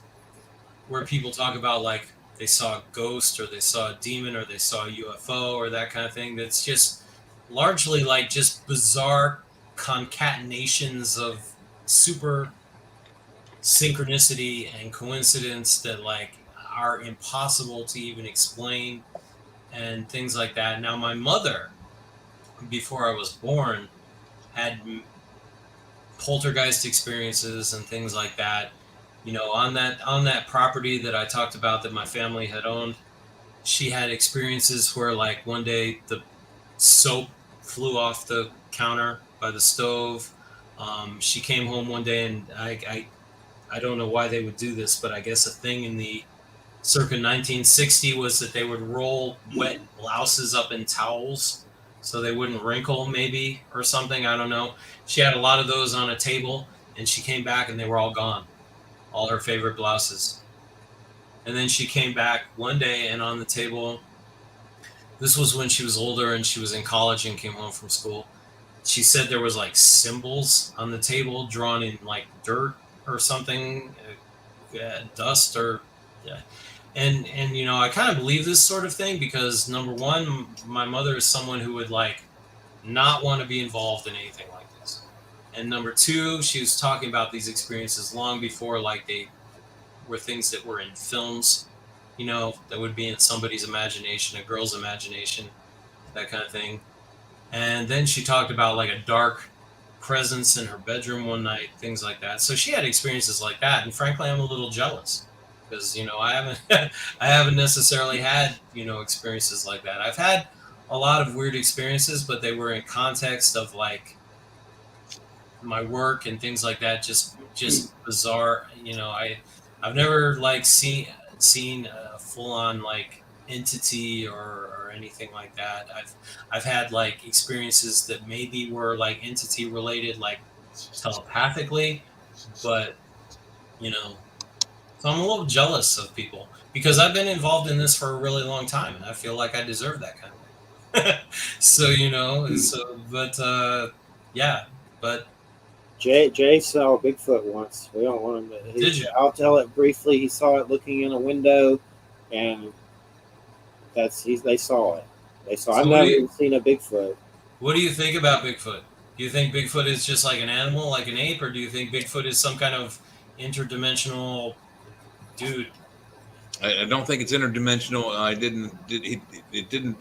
where people talk about like they saw a ghost or they saw a demon or they saw a UFO or that kind of thing. That's just largely like just bizarre concatenations of super synchronicity and coincidence that like are impossible to even explain and things like that. Now, my mother, before I was born, had poltergeist experiences and things like that. On that property that I talked about that my family had owned, she had experiences where like one day the soap flew off the counter by the stove. She came home one day, and I don't know why they would do this, but I guess a thing in the circa 1960 was that they would roll wet blouses up in towels so they wouldn't wrinkle, maybe, or something. I don't know. She had a lot of those on a table, and she came back and they were all gone, all her favorite blouses. And then she came back one day, and on the table, this was when she was older and she was in college and came home from school. She said there was like symbols on the table drawn in like dirt or something, dust or and I kind of believe this sort of thing because number one, my mother is someone who would like not want to be involved in anything like this, and number two, she was talking about these experiences long before like they were things that were in films, that would be in somebody's imagination, a girl's imagination, that kind of thing. And then she talked about like a dark presence in her bedroom one night, things like that. So she had experiences like that, and frankly, I'm a little jealous because I haven't necessarily had experiences like that. I've had a lot of weird experiences, but they were in context of like my work and things like that. Just bizarre. I've never like seen a full on like entity or anything like that. I've had like experiences that maybe were like entity related, like telepathically, but so I'm a little jealous of people because I've been involved in this for a really long time, and I feel like I deserve that kind of thing. So but Jay saw Bigfoot once. We don't want him to. Did you? I'll tell it briefly. He saw it looking in a window, and they saw it. I've never even seen a Bigfoot. What do you think about Bigfoot? Do you think Bigfoot is just like an animal, like an ape, or do you think Bigfoot is some kind of interdimensional dude? I don't think it's interdimensional. It didn't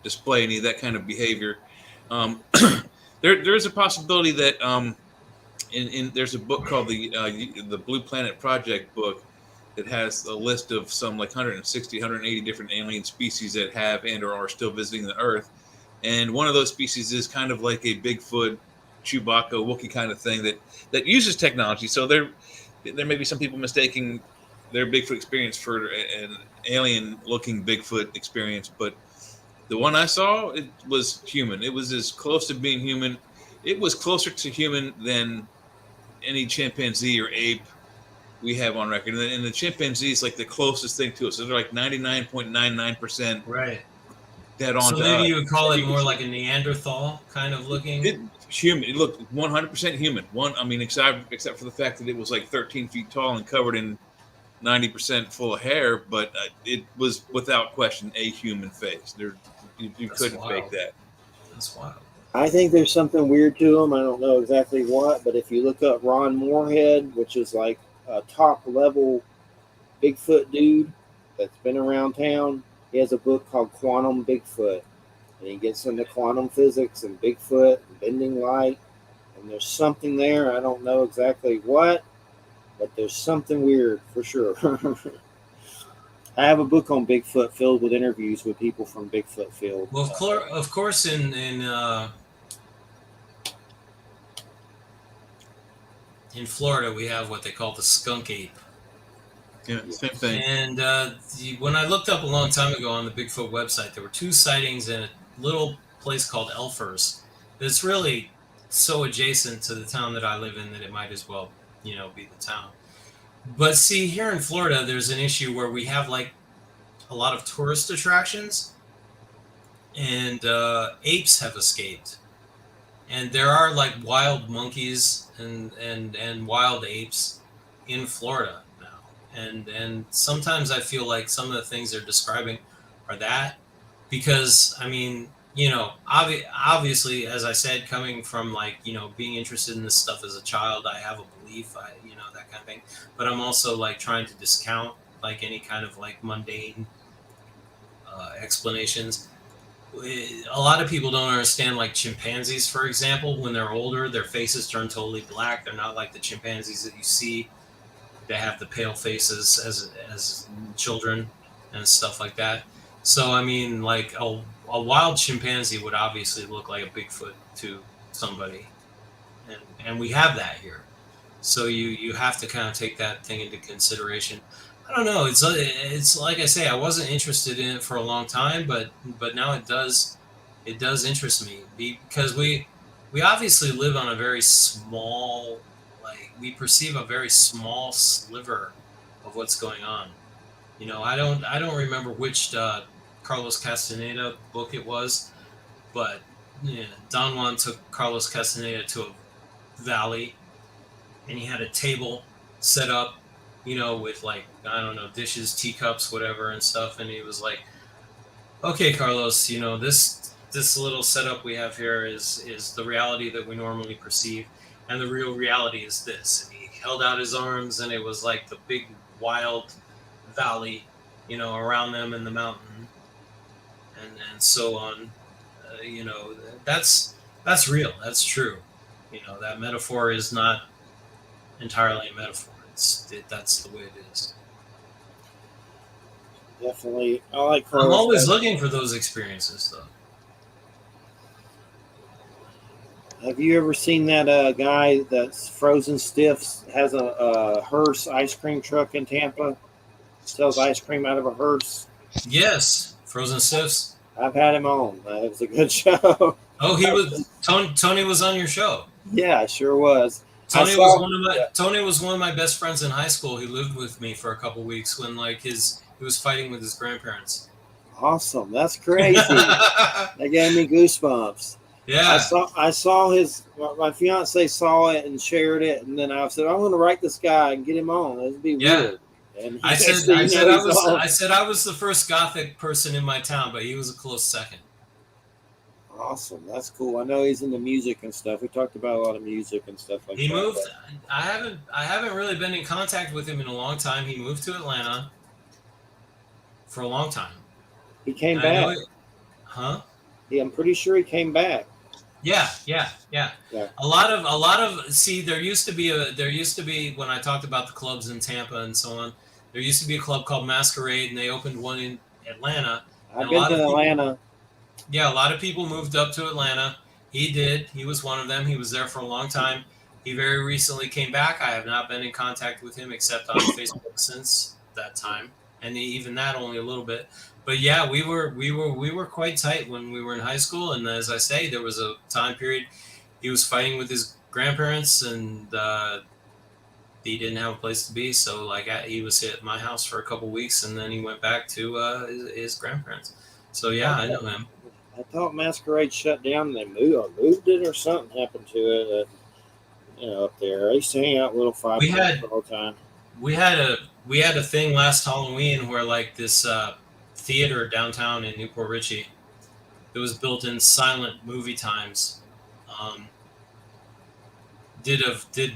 display any of that kind of behavior. There's a possibility that there's a book called the Blue Planet Project book that has a list of some like 160, 180 different alien species that have and or are still visiting the Earth. And one of those species is kind of like a Bigfoot, Chewbacca, Wookiee kind of thing that uses technology. So there may be some people mistaking their Bigfoot experience for an alien-looking Bigfoot experience, but the one I saw, it was human. It was as close to being human. It was closer to human than any chimpanzee or ape we have on record. And the chimpanzee is like the closest thing to us. So they're like 99.99% Right. dead on. So maybe you would call it more like a Neanderthal kind of looking. Human. It looked 100% human. Except for the fact that it was like 13 feet tall and covered in 90% full of hair, but it was without question a human face. You couldn't fake that. That's wild. I think there's something weird to him. I don't know exactly what, but if you look up Ron Moorhead, which is like a top level Bigfoot dude that's been around town, he has a book called Quantum Bigfoot, and he gets into quantum physics and Bigfoot and bending light, and there's something there. I don't know exactly what, but there's something weird for sure. I have a book on Bigfoot filled with interviews with people from Bigfoot field. Well, of course, in Florida, we have what they call the skunk ape. Yeah, same thing. And when I looked up a long time ago on the Bigfoot website, there were 2 sightings in a little place called Elfers. It's really so adjacent to the town that I live in that it might as well, be the town. But see, here in Florida, there's an issue where we have like a lot of tourist attractions, and apes have escaped. And there are like wild monkeys and wild apes in Florida now. And sometimes I feel like some of the things they're describing are that, because I mean, obviously, as I said, coming from like, being interested in this stuff as a child, I have a belief, that kind of thing. But I'm also like trying to discount like any kind of like mundane explanations. A lot of people don't understand like chimpanzees, for example. When they're older, their faces turn totally black. They're not like the chimpanzees that you see. They have the pale faces as children and stuff like that. So I mean, like a wild chimpanzee would obviously look like a Bigfoot to somebody, and we have that here. So you have to kind of take that thing into consideration. I don't know. It's like I say, I wasn't interested in it for a long time, but now it does interest me, because we obviously live on a very small, like we perceive a very small sliver of what's going on. I don't remember which Carlos Castaneda book it was, but Don Juan took Carlos Castaneda to a valley, and he had a table set up, with like, I don't know, dishes, teacups, whatever and stuff. And he was like, okay, Carlos, this little setup we have here is the reality that we normally perceive. And the real reality is this. And he held out his arms, and it was like the big wild valley, around them in the mountain and so on. That's real. That's true. That metaphor is not entirely a metaphor. That's the way it is. Definitely. I like Carlos. I'm always looking for those experiences, though. Have you ever seen that guy that's frozen stiffs, has a hearse ice cream truck in Tampa, sells ice cream out of a hearse? Yes, Frozen Stiffs. I've had him on. It was a good show. Oh, he was Tony was on your show. Yeah, sure was. Tony was one of my best friends in high school. He lived with me for a couple weeks when like he was fighting with his grandparents. Awesome. That's crazy. That gave me goosebumps. Yeah. I saw my fiance saw it and shared it, and then I said, I'm going to write this guy and get him on. It'd be weird. And I said I was the first Gothic person in my town, but he was a close second. Awesome. That's cool. I know he's into music and stuff. We talked about a lot of music and stuff like He that. moved. I haven't really been in contact with him in a long time. He moved to Atlanta for a long time, He came and I know back. it. Huh? Yeah, I'm pretty sure he came back. Yeah. Yeah. A lot of see. There used to be when I talked about the clubs in Tampa and so on. There used to be a club called Masquerade, and they opened one in Atlanta, and I've a been lot to of people. Atlanta. Yeah, a lot of people moved up to Atlanta. He did. He was one of them. He was there for a long time. He very recently came back. I have not been in contact with him except on Facebook since that time, and even that only a little bit. But yeah, we were quite tight when we were in high school. And as I say, there was a time period he was fighting with his grandparents, and he didn't have a place to be. So like he was at my house for a couple weeks, and then he went back to his grandparents. So I yeah, I know thought, him. I thought Masquerade shut down and they moved it or something happened to it. Up there. I used to hang out with Little Five We Points had all the time. we had a we had a thing last Halloween where like this theater downtown in Newport Richey that was built in silent movie times um, did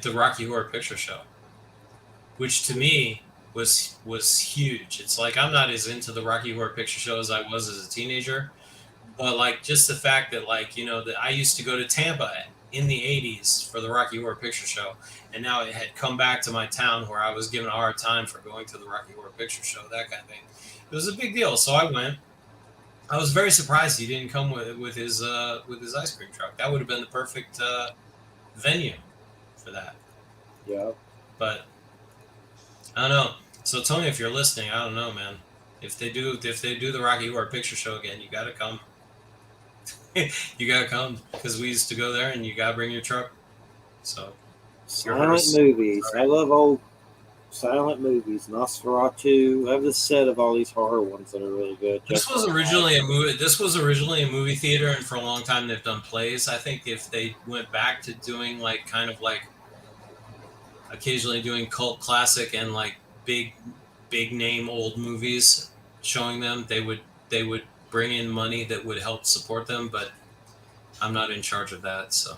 the Rocky Horror Picture Show, which to me was huge. It's like I'm not as into the Rocky Horror Picture Show as I was as a teenager, but like just the fact that like that I used to go to Tampa in the 80s for the Rocky Horror Picture Show, and now it had come back to my town where I was given a hard time for going to the Rocky Horror Picture Show, that kind of thing. It was a big deal, so I went. I was very surprised he didn't come with his ice cream truck. That would have been the perfect venue for that. Yeah. But I don't know. So Tony, if you're listening, I don't know, man. If they do the Rocky Horror Picture Show again, you got to come. You gotta come because we used to go there, and you gotta bring your truck. So your Silent hearse. movies. Sorry. I love old silent movies. Nosferatu. I have this set of all these horror ones that are really good. This was originally a movie. This was originally a movie theater, and for a long time they've done plays. I think if they went back to doing like kind of like occasionally doing cult classic and like big name old movies, showing them, they would bring in money that would help support them. But I'm not in charge of that, so.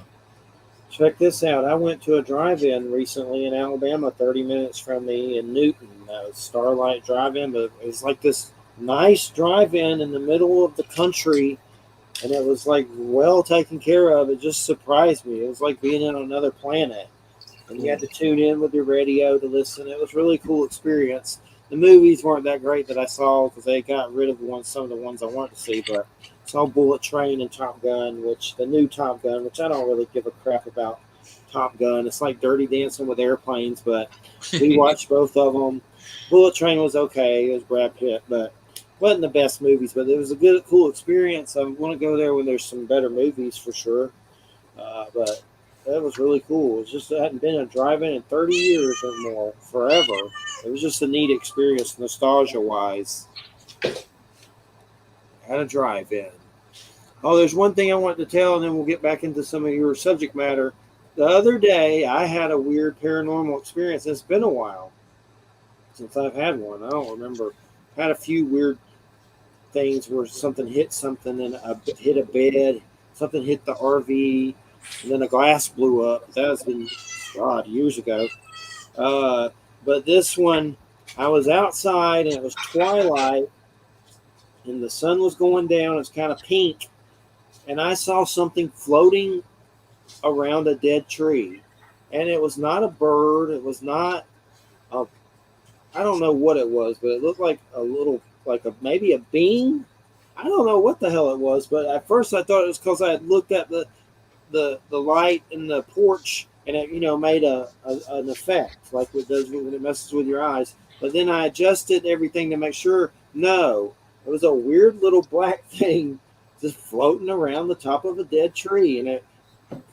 Check this out. I went to a drive-in recently in Alabama, 30 minutes from me in Newton. Starlight Drive-In, but it was like this nice drive-in in the middle of the country, and it was like well taken care of. It just surprised me. It was like being in another planet, and you had to tune in with your radio to listen. It was a really cool experience. The movies weren't that great that I saw because they got rid of some of the ones I wanted to see, but I saw Bullet Train and Top Gun, the new Top Gun, which I don't really give a crap about Top Gun. It's like Dirty Dancing with airplanes, but we watched both of them. Bullet Train was okay. It was Brad Pitt, but wasn't the best movies, but it was a good, cool experience. I want to go there when there's some better movies for sure. But that was really cool. It just hadn't been a drive-in in 30 years or more, forever. It was just a neat experience, nostalgia-wise. At a drive-in. Oh, there's one thing I want to tell, and then we'll get back into some of your subject matter. The other day, I had a weird paranormal experience. It's been a while since I've had one. I don't remember. I had a few weird things where something hit something and hit a bed. Something hit the RV, and then a glass blew up. That has been, God, years ago. But this one, I was outside, and it was twilight, and the sun was going down. It's kind of pink, and I saw something floating around a dead tree, and it was not a bird. It was not a, I don't know what it was, but it looked like a little, maybe a bean. I don't know what the hell it was, but at first I thought it was because I had looked at the light in the porch, and it made an effect like it does when it messes with your eyes. But then I adjusted everything to make sure. No, it was a weird little black thing just floating around the top of a dead tree, and it,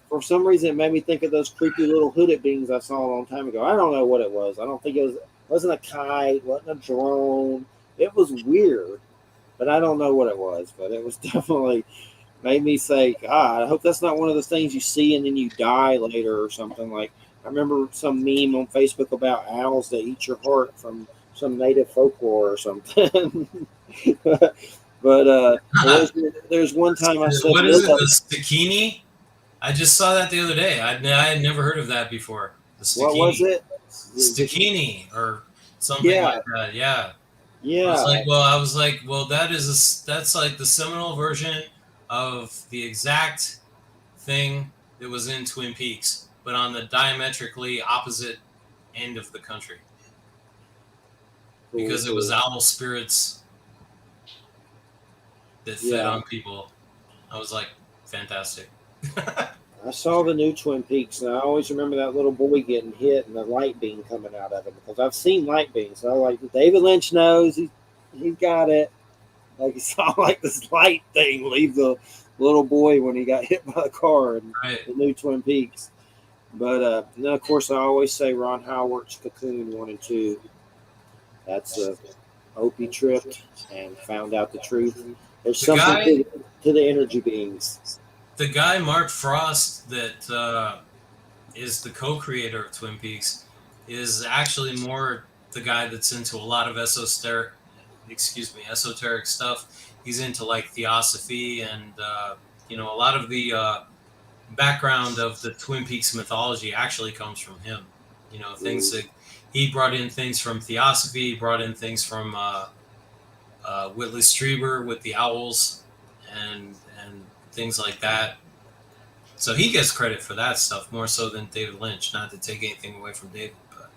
for some reason, it made me think of those creepy little hooded beings I saw a long time ago. I don't know what it was. I don't think it wasn't a kite, wasn't a drone. It was weird, but I don't know what it was. But it was definitely made me say, God, I hope that's not one of those things you see and then you die later or something. Like, I remember some meme on Facebook about owls that eat your heart from some native folklore or something. But there's one time I said, What is look it? up. The stikini? I just saw that the other day. I had never heard of that before. The What was stikini. it? Stikini or something Yeah, like that. Yeah. yeah. I was like, well, that's like the seminal version of the exact thing that was in Twin Peaks, but on the diametrically opposite end of the country Cool, because it was cool. owl spirits that fed Yeah. on people. I was like, fantastic. I saw the new Twin Peaks, and I always remember that little boy getting hit and the light beam coming out of him because I've seen light beams. So I like David Lynch knows he's got it. Like he saw like this light thing leave the little boy when he got hit by the car in Right. the new Twin Peaks. But then of course I always say Ron Howard's Cocoon 1 and 2. That's Opie tripped and found out the truth. There's The something guy, to the energy beings. the guy Mark Frost that is the co-creator of Twin Peaks is actually more the guy that's into a lot of esoteric stuff. He's into like theosophy and a lot of the background of the Twin Peaks mythology actually comes from him. Things that he brought in things from theosophy, he brought in things from Whitley Strieber with the owls and things like that. So he gets credit for that stuff more so than David Lynch. Not to take anything away from David, but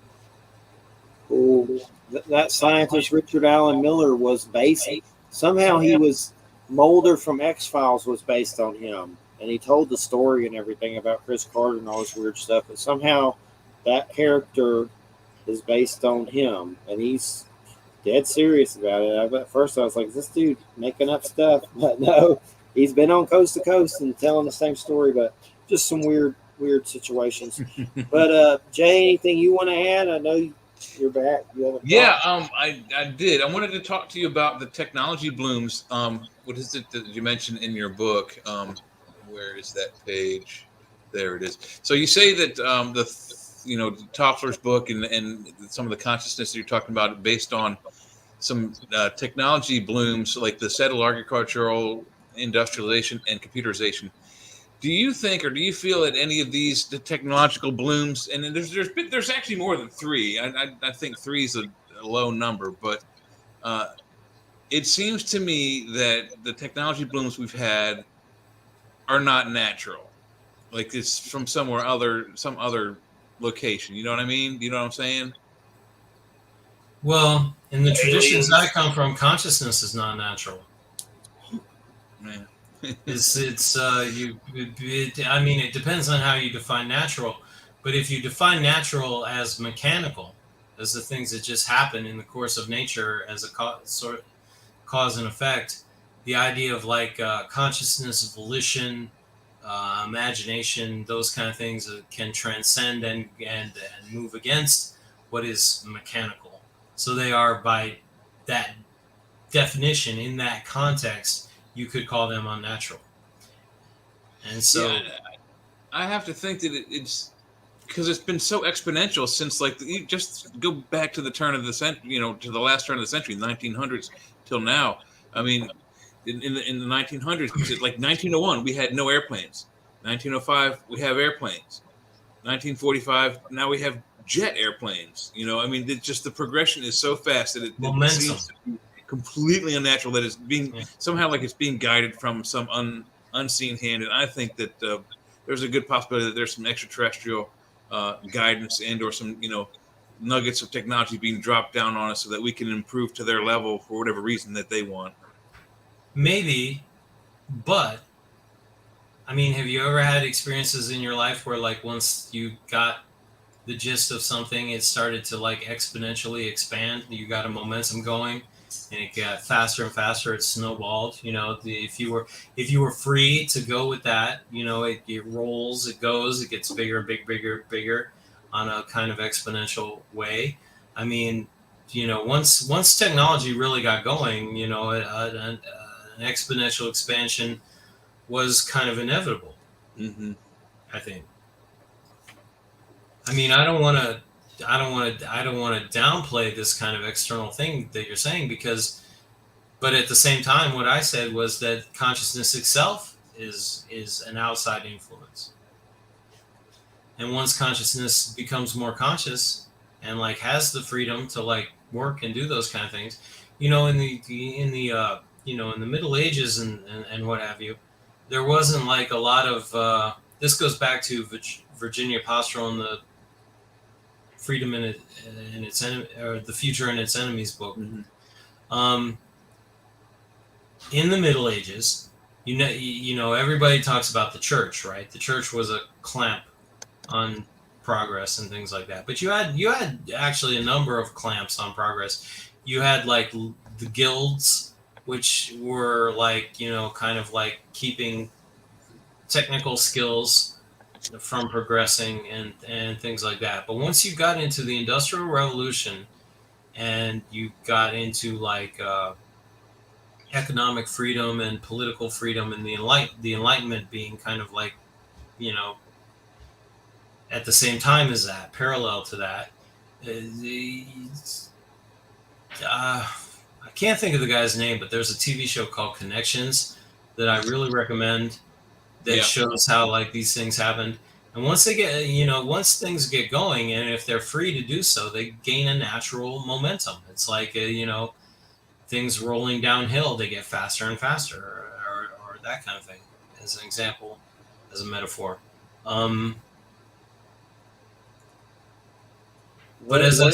That scientist Richard Allen Miller was based. Somehow he was Mulder from X Files was based on him, and he told the story and everything about Chris Carter and all this weird stuff. But somehow that character is based on him, and he's dead serious about it. At first, I was like, "Is this dude making up stuff?" But no, he's been on Coast to Coast and telling the same story, but just some weird situations. But Jay, anything you want to add? I know you're back. You haven't Yeah, talked. I did. I wanted to talk to you about the technology blooms. What is it that you mentioned in your book? Where is that page? There it is. So you say that Toffler's book and some of the consciousness that you're talking about based on some technology blooms like the settler agricultural industrialization and computerization. Do you think, or do you feel that any of the technological blooms, and there's actually more than three. I think three is a low number, but it seems to me that the technology blooms we've had are not natural. Like it's from some other location. You know what I mean? You know what I'm saying? well, in the traditions I Aliens. come from, consciousness is not natural. Man. I mean, it depends on how you define natural, but if you define natural as mechanical, as the things that just happen in the course of nature as a sort of cause and effect, the idea of like consciousness, volition, imagination, those kind of things can transcend and move against what is mechanical. So they are, by that definition, in that context, you could call them unnatural. And so, Yeah, I have to think that it's because it's been so exponential since you just go back to the turn of the century, to the last turn of the century, 1900s till now. I mean, in the 1900s, like 1901, we had no airplanes. 1905, we have airplanes. 1945, now we have jet airplanes. I mean, just the progression is so fast that it momentum. seems to be completely unnatural. That it's being somehow like it's being guided from some unseen hand. And I think that there's a good possibility that there's some extraterrestrial guidance and or some nuggets of technology being dropped down on us so that we can improve to their level for whatever reason that they want. Maybe, but I mean, have you ever had experiences in your life where, like, once you got the gist of something, it started to like exponentially expand? You got a momentum going, and it got faster and faster. It snowballed. If you were free to go with that, it rolls, it goes, it gets bigger and bigger on a kind of exponential way. I mean, once technology really got going, an exponential expansion was kind of inevitable. Mm-hmm. I think. I mean, I don't want to downplay this kind of external thing that you're saying, because But at the same time, what I said was that consciousness itself is an outside influence. And once consciousness becomes more conscious and like has the freedom to like work and do those kind of things, in the Middle Ages and what have you, there wasn't like a lot of this goes back to Virginia Pastoral and the Freedom in its or the Future and Its Enemies book. Mm-hmm. In the Middle Ages, everybody talks about the church, right? The church was a clamp on progress and things like that. But you had actually a number of clamps on progress. You had like the guilds, which were like, kind of like keeping technical skills from progressing and things like that. But once you got into the Industrial Revolution and you got into like economic freedom and political freedom and the Enlightenment being kind of like, at the same time as that, parallel to that, I can't think of the guy's name, but there's a TV show called Connections that I really recommend that shows how like these things happen. And once they get, once things get going, and if they're free to do so, they gain a natural momentum. It's like, things rolling downhill, they get faster and faster, or that kind of thing, as an example, as a metaphor. But as I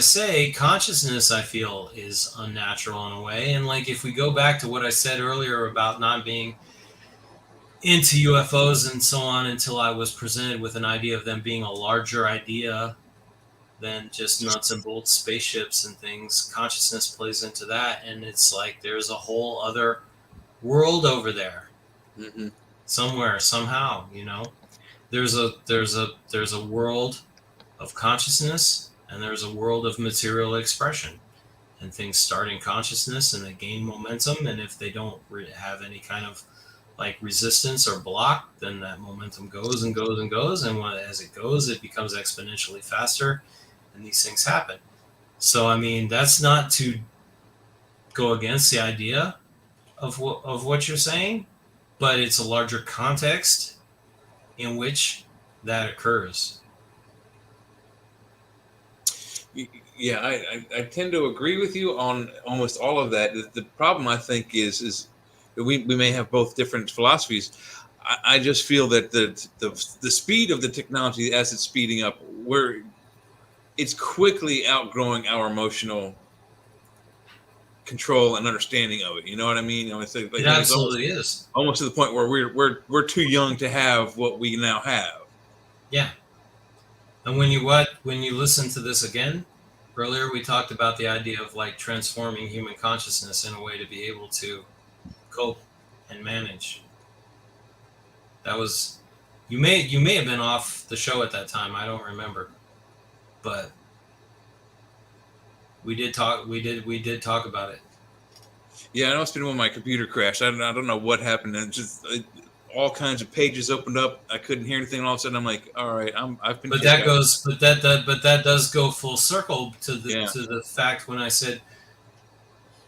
say, consciousness, I feel, is unnatural in a way. And like, if we go back to what I said earlier about not being into UFOs and so on until I was presented with an idea of them being a larger idea than just nuts and bolts spaceships and things, consciousness plays into that. And it's like, there's a whole other world over there, somewhere, somehow, there's a world of consciousness, and there's a world of material expression, and things start in consciousness and they gain momentum, and if they don't have any kind of like resistance or block, then that momentum goes and goes and goes, and as it goes, it becomes exponentially faster, and these things happen. So I mean, that's not to go against the idea of what you're saying, but it's a larger context in which that occurs. Yeah, I tend to agree with you on almost all of that. The problem, I think, is that we may have both different philosophies. I just feel that the speed of the technology as it's speeding up, it's quickly outgrowing our emotional control and understanding of it. You know what I mean? It absolutely is. Almost to the point where we're too young to have what we now have. Yeah. And when you listen to this again, earlier we talked about the idea of like transforming human consciousness in a way to be able to cope and manage. That was, you may have been off the show at that time. I don't remember, but we did talk about it. Yeah, I must have been when my computer crashed. I don't know what happened, and all kinds of pages opened up. I couldn't hear anything. And all of a sudden, I'm like, all right, I've been. But that does go full circle to the fact when I said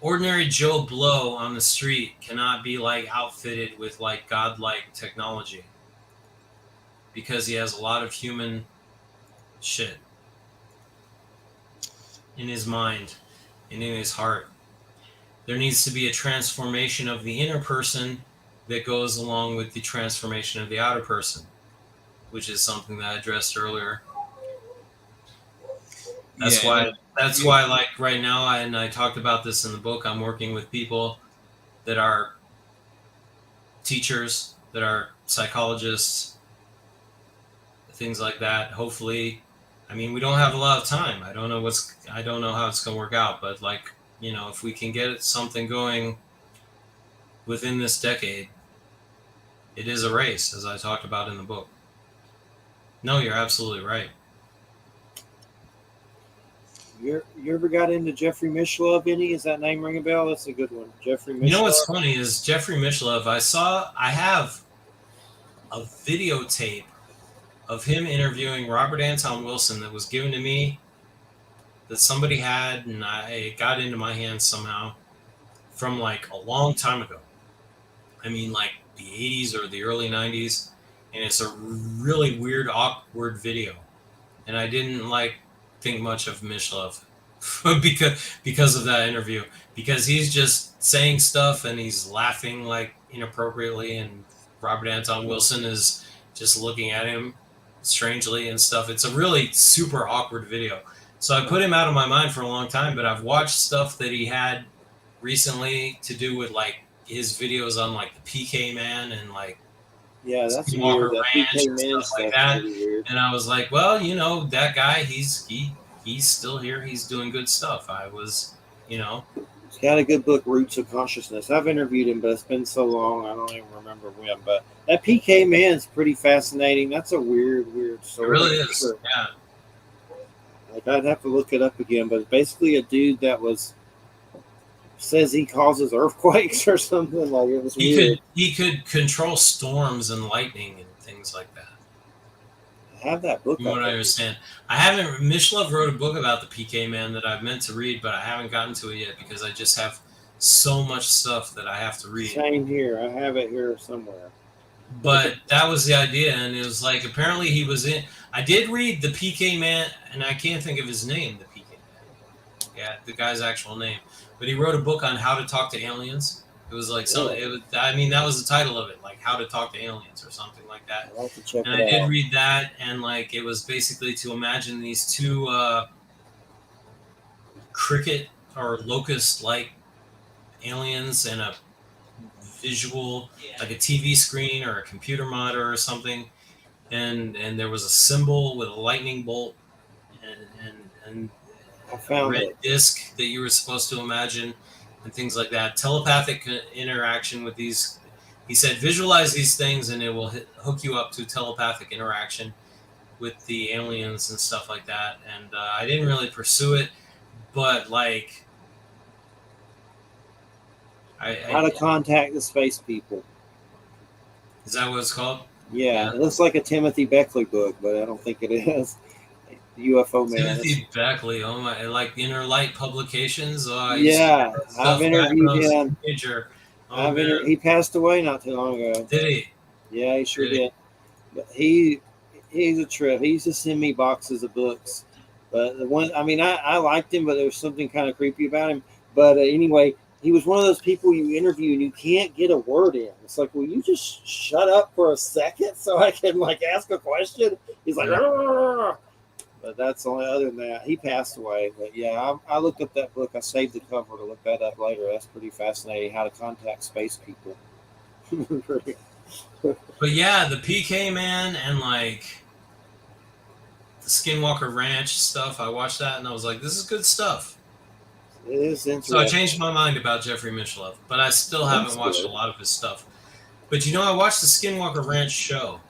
ordinary Joe Blow on the street cannot be like outfitted with like godlike technology because he has a lot of human shit in his mind and in his heart. There needs to be a transformation of the inner person that goes along with the transformation of the outer person, which is something that I addressed earlier. That's why like right now, and I talked about this in the book, I'm working with people that are teachers, that are psychologists, things like that. Hopefully, I mean, we don't have a lot of time. I don't know how it's going to work out, but like, if we can get something going within this decade, it is a race, as I talked about in the book. No, you're absolutely right. You ever got into Jeffrey Mishlove, any? Is that name ring a bell? That's a good one. Jeffrey Mishlove. You know what's funny is Jeffrey Mishlove, I have a videotape of him interviewing Robert Anton Wilson that was given to me, that somebody had, and it got into my hands somehow. from like a long time ago. I mean, like the 80s or the early 90s. And it's a really weird, awkward video. And I didn't think much of Mishlove because of that interview. Because he's just saying stuff and he's laughing like inappropriately, and Robert Anton Wilson is just looking at him strangely and stuff. It's a really super awkward video. So I put him out of my mind for a long time, but I've watched stuff that he had recently to do with like his videos on like the PK Man and like that's Skinwalker weird. That Ranch PK and Man stuff like stuff's that. really weird. And I was like, well, you know, that guy, he's still here. He's doing good stuff. I was, you know. He's got a good book, Roots of Consciousness. I've interviewed him, but it's been so long, I don't even remember when. But that PK Man's pretty fascinating. That's a weird story. It really is, sure. Yeah. Like, I'd have to look it up again, but it's basically a dude that says he causes earthquakes or something. Like, it was weird. He could control storms and lightning and things like that. I have that book. From what I understand, I haven't. Mishlove wrote a book about the PK Man that I've meant to read, but I haven't gotten to it yet because I just have so much stuff that I have to read. Same here. I have it here somewhere. But that was the idea, and it was like apparently he was in. I did read the PK Man, and I can't think of his name. The PK Man, yeah, the guy's actual name. But he wrote a book on how to talk to aliens. It was like I mean, that was the title of it, like How to Talk to Aliens or something like that. I'll have to check and it I did out. read that, and like it was basically to imagine these two cricket or locust-like aliens and a visual, like a TV screen or a computer monitor or something, and there was a symbol with a lightning bolt and I found red it. disc that you were supposed to imagine and things like that. Telepathic interaction with these. He said, visualize these things and it will hook you up to telepathic interaction with the aliens and stuff like that. And I didn't really pursue it, but like, How to contact the space people. Is that what it's called? Yeah, it looks like a Timothy Beckley book, but I don't think it is. UFO Man. Timothy Beckley, oh my, like Inner Light Publications. Yeah, I've interviewed him. He passed away not too long ago. Did he? Yeah, he sure did. But he's a trip. He used to send me boxes of books. But the one, I mean, I liked him, but there was something kind of creepy about him. But anyway, he was one of those people you interview and you can't get a word in. It's like, will you just shut up for a second so I can like ask a question? He's like, Arr! But that's only other than that. He passed away. But yeah, I looked up that book. I saved the cover to look that up later. That's pretty fascinating. How to contact space people. But yeah, the PK Man and like the Skinwalker Ranch stuff. I watched that and I was like, this is good stuff. It is interesting. So I changed my mind about Jeffrey Mishlove, but I still haven't watched a lot of his stuff. But you know, I watched the Skinwalker Ranch show.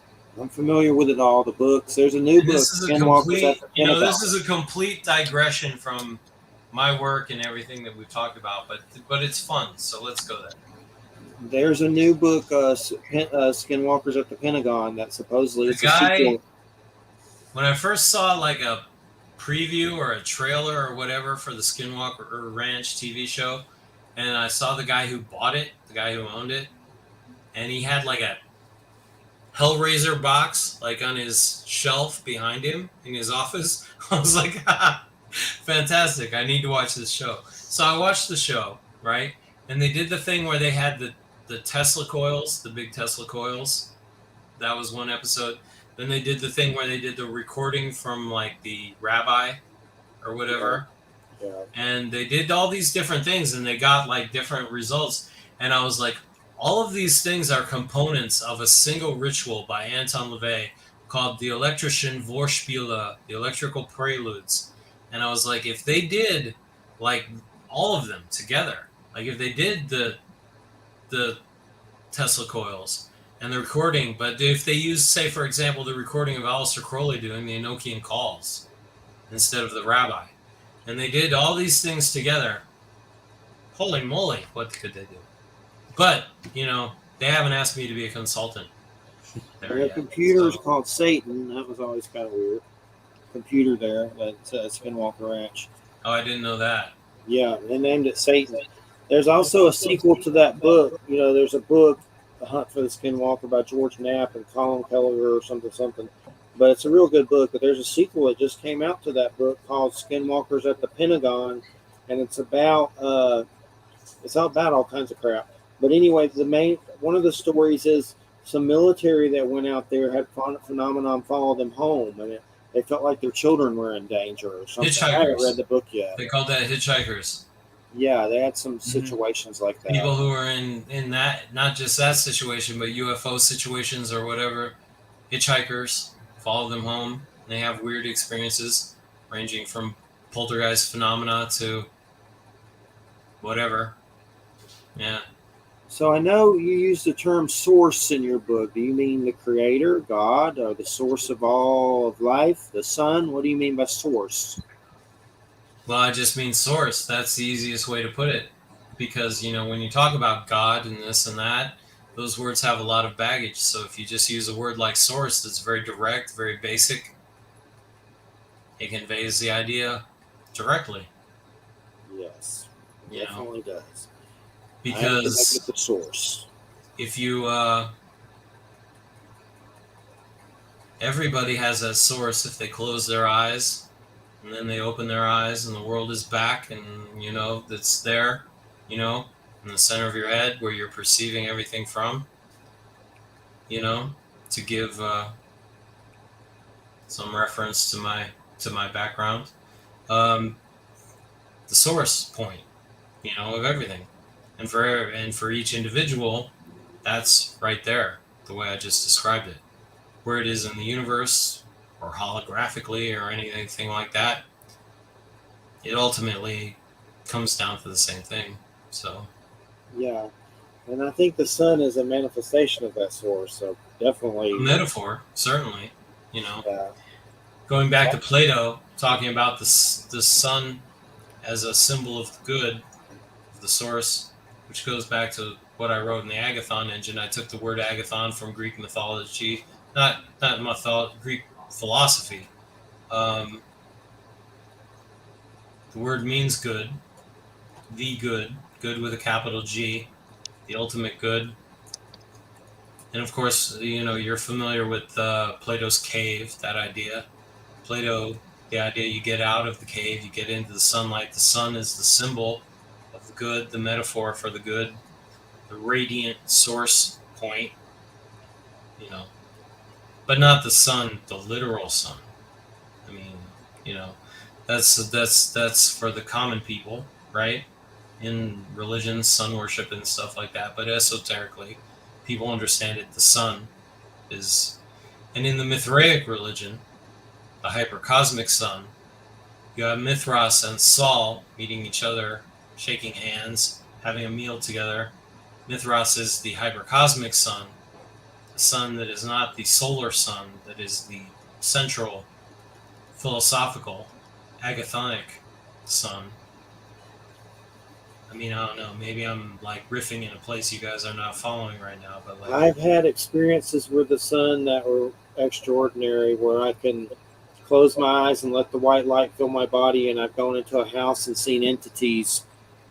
I'm familiar with it all. The books. There's a new book. This is a complete digression from my work and everything that we've talked about, but it's fun. So let's go there. There's a new book, Skinwalkers at the Pentagon, that supposedly it's a sequel. When I first saw like a preview or a trailer or whatever for the Skinwalker Ranch TV show, and I saw the guy who bought it, the guy who owned it, and he had like a Hellraiser box like on his shelf behind him in his office. I was like, fantastic, I need to watch this show. So I watched the show, right? And they did the thing where they had the Tesla coils, the big Tesla coils. That was one episode. Then they did the thing where they did the recording from like the rabbi or whatever. Yeah. And they did all these different things and they got like different results. And I was like, all of these things are components of a single ritual by Anton LaVey called the Elektrischen Vorspiele, the Electrical Preludes. And I was like, if they did like all of them together, like if they did the Tesla coils and the recording, but if they used, say, for example, the recording of Aleister Crowley doing the Enochian calls instead of the rabbi, and they did all these things together, holy moly, what could they do? But, you know, they haven't asked me to be a consultant. Their computer is called Satan. That was always kind of weird. Computer there at Skinwalker Ranch. Oh, I didn't know that. Yeah, they named it Satan. There's also a sequel to that book. There's a book, The Hunt for the Skinwalker by George Knapp and Colin Kelleher or something, something. But it's a real good book. But there's a sequel that just came out to that book called Skinwalkers at the Pentagon, and it's all about all kinds of crap. But anyway, one of the stories is some military that went out there had phenomenon follow them home, and they felt like their children were in danger or something. I haven't read Hitchhikers. the book yet. They called that hitchhikers. Yeah, they had some situations like that. People who are in that, not just that situation, but UFO situations or whatever. Hitchhikers follow them home. And they have weird experiences, ranging from poltergeist phenomena to whatever. Yeah. So I know you use the term source in your book. Do you mean the creator, God, or the source of all of life, the sun? What do you mean by source? Well, I just mean source. That's the easiest way to put it. Because, when you talk about God and this and that, those words have a lot of baggage. So if you just use a word like source that's very direct, very basic, it conveys the idea directly. Yes, You know, definitely does. because the source. if you everybody has that source if they close their eyes and then they open their eyes and the world is back and it's there, in the center of your head where you're perceiving everything from, to give some reference to my background, the source point, of everything. And for each individual, that's right there, the way I just described it. Where it is in the universe, or holographically, or anything like that, it ultimately comes down to the same thing. So, yeah, and I think the sun is a manifestation of that source. So definitely a metaphor, certainly. Yeah. Going back to Plato, talking about the sun as a symbol of the good, of the source, which goes back to what I wrote in the Agathon engine. I took the word Agathon from Greek mythology, not Greek philosophy. The word means good, the good with a capital G, the ultimate good. And of course, you're familiar with Plato's cave, that idea. Plato, the idea you get out of the cave, you get into the sunlight. The sun is the symbol of the good, the metaphor for the good, the radiant source point, but not the sun, the literal sun. I mean, that's for the common people, right? In religion, sun worship and stuff like that. But esoterically, people understand it. The sun is, and in the Mithraic religion, the hypercosmic sun, you have Mithras and Sol meeting each other, shaking hands, having a meal together. Mithras is the hypercosmic sun, the sun that is not the solar sun, that is the central, philosophical, agathonic sun. I mean, I don't know. Maybe I'm like riffing in a place you guys are not following right now, but like I've had experiences with the sun that were extraordinary, where I can close my eyes and let the white light fill my body, and I've gone into a house and seen entities,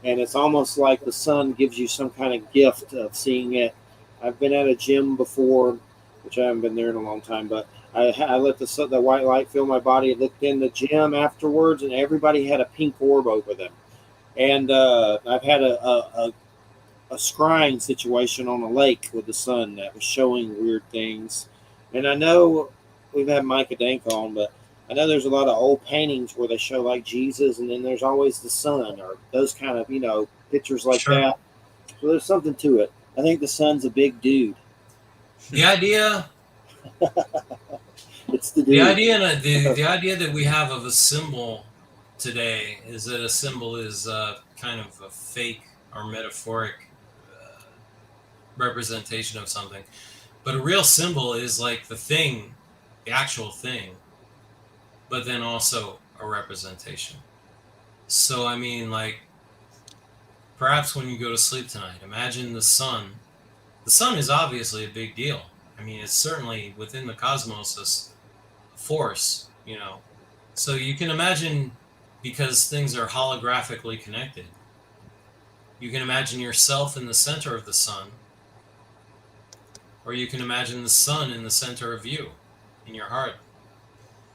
and it's almost like the sun gives you some kind of gift of seeing it. I've been at a gym before, which I haven't been there in a long time, but I let the white light fill my body. I looked in the gym afterwards, and everybody had a pink orb over them. And I've had a scrying situation on a lake with the sun that was showing weird things. And I know we've had Micah Dank on, but I know there's a lot of old paintings where they show like Jesus, and then there's always the sun or those kind of pictures like Sure. that. So there's something to it. I think the sun's a big dude. the idea. It's the dude. The idea that we have of a symbol today is that a symbol is kind of a fake or metaphoric representation of something, but a real symbol is like the thing, the actual thing, but then also a representation. So I mean, like, perhaps when you go to sleep tonight, imagine the sun. The sun is obviously a big deal. I mean, it's certainly within the cosmos a force, So you can imagine, because things are holographically connected, You can imagine yourself in the center of the sun, or you can imagine the sun in the center of you, in your heart.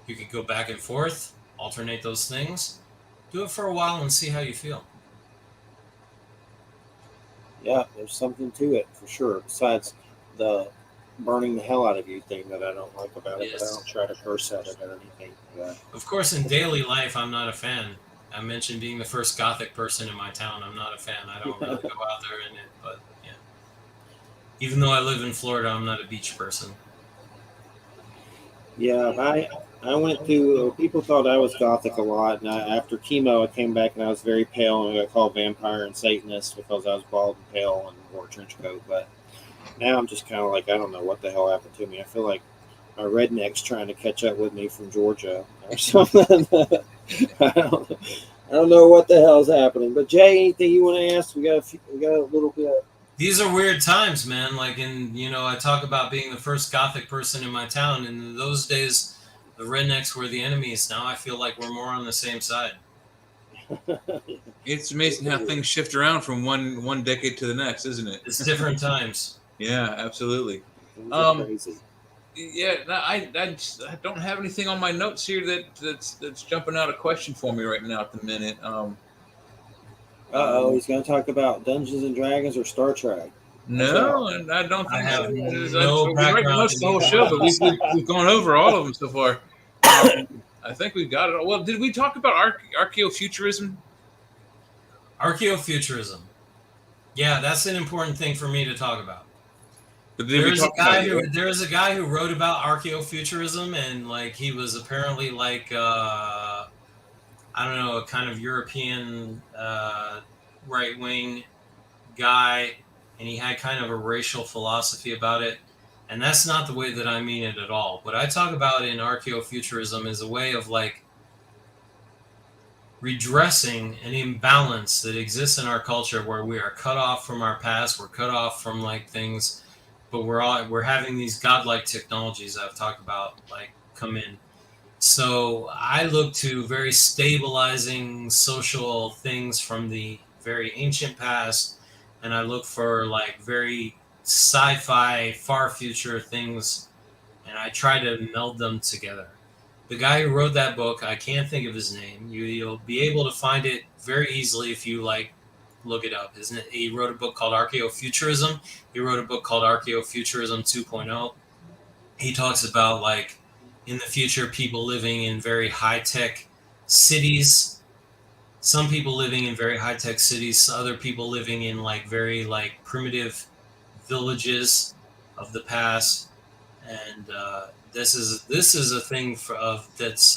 You could go back and forth, alternate those things, do it for a while and see how you feel. Yeah, there's something to it for sure. Besides the burning the hell out of you thing that I don't like about it, but I Yes. don't try to curse at it or anything. Yeah. Of course, in daily life, I'm not a fan. I mentioned being the first Gothic person in my town. I'm not a fan. I don't really go out there in it, but yeah. Even though I live in Florida, I'm not a beach person. Yeah, I went through. People thought I was gothic a lot, and after chemo, I came back and I was very pale, and I got called vampire and Satanist because I was bald and pale and wore a trench coat. But now I'm just kind of like, I don't know what the hell happened to me. I feel like my redneck's trying to catch up with me from Georgia or something. I don't know what the hell's happening. But Jay, anything you want to ask? We got a little bit. These are weird times, man. Like I talk about being the first Gothic person in my town. And in those days, the rednecks were the enemies. Now I feel like we're more on the same side. It's amazing how things shift around from one decade to the next, isn't it? It's different times. Yeah, absolutely. Things are crazy. Yeah, I don't have anything on my notes here that's jumping out a question for me right now at the minute. He's going to talk about Dungeons and Dragons or Star Trek. No, and I don't think I have so. no We're background writing most of the in whole either show, of but those. we've gone over all of them so far. I think we've got it all. Well, did we talk about archaeofuturism? Archaeofuturism. Yeah, that's an important thing for me to talk about. But did we There's a talk about guy it? who there's a guy who wrote about archaeofuturism, and like he was apparently like I don't know, a kind of European right wing guy, and he had kind of a racial philosophy about it. And that's not the way that I mean it at all. What I talk about in archaeofuturism is a way of like redressing an imbalance that exists in our culture where we are cut off from our past, we're cut off from like things, but we're having these godlike technologies I've talked about like come in. So I look to very stabilizing social things from the very ancient past, and I look for like very sci-fi, far future things, and I try to meld them together. The guy who wrote that book, I can't think of his name. You'll be able to find it very easily if you like look it up. Isn't it? He wrote a book called Archaeofuturism. He wrote a book called Archaeofuturism 2.0. He talks about like in the future people living in very high-tech cities, some people living in very high-tech cities, other people living in like very like primitive villages of the past. And this is a thing that's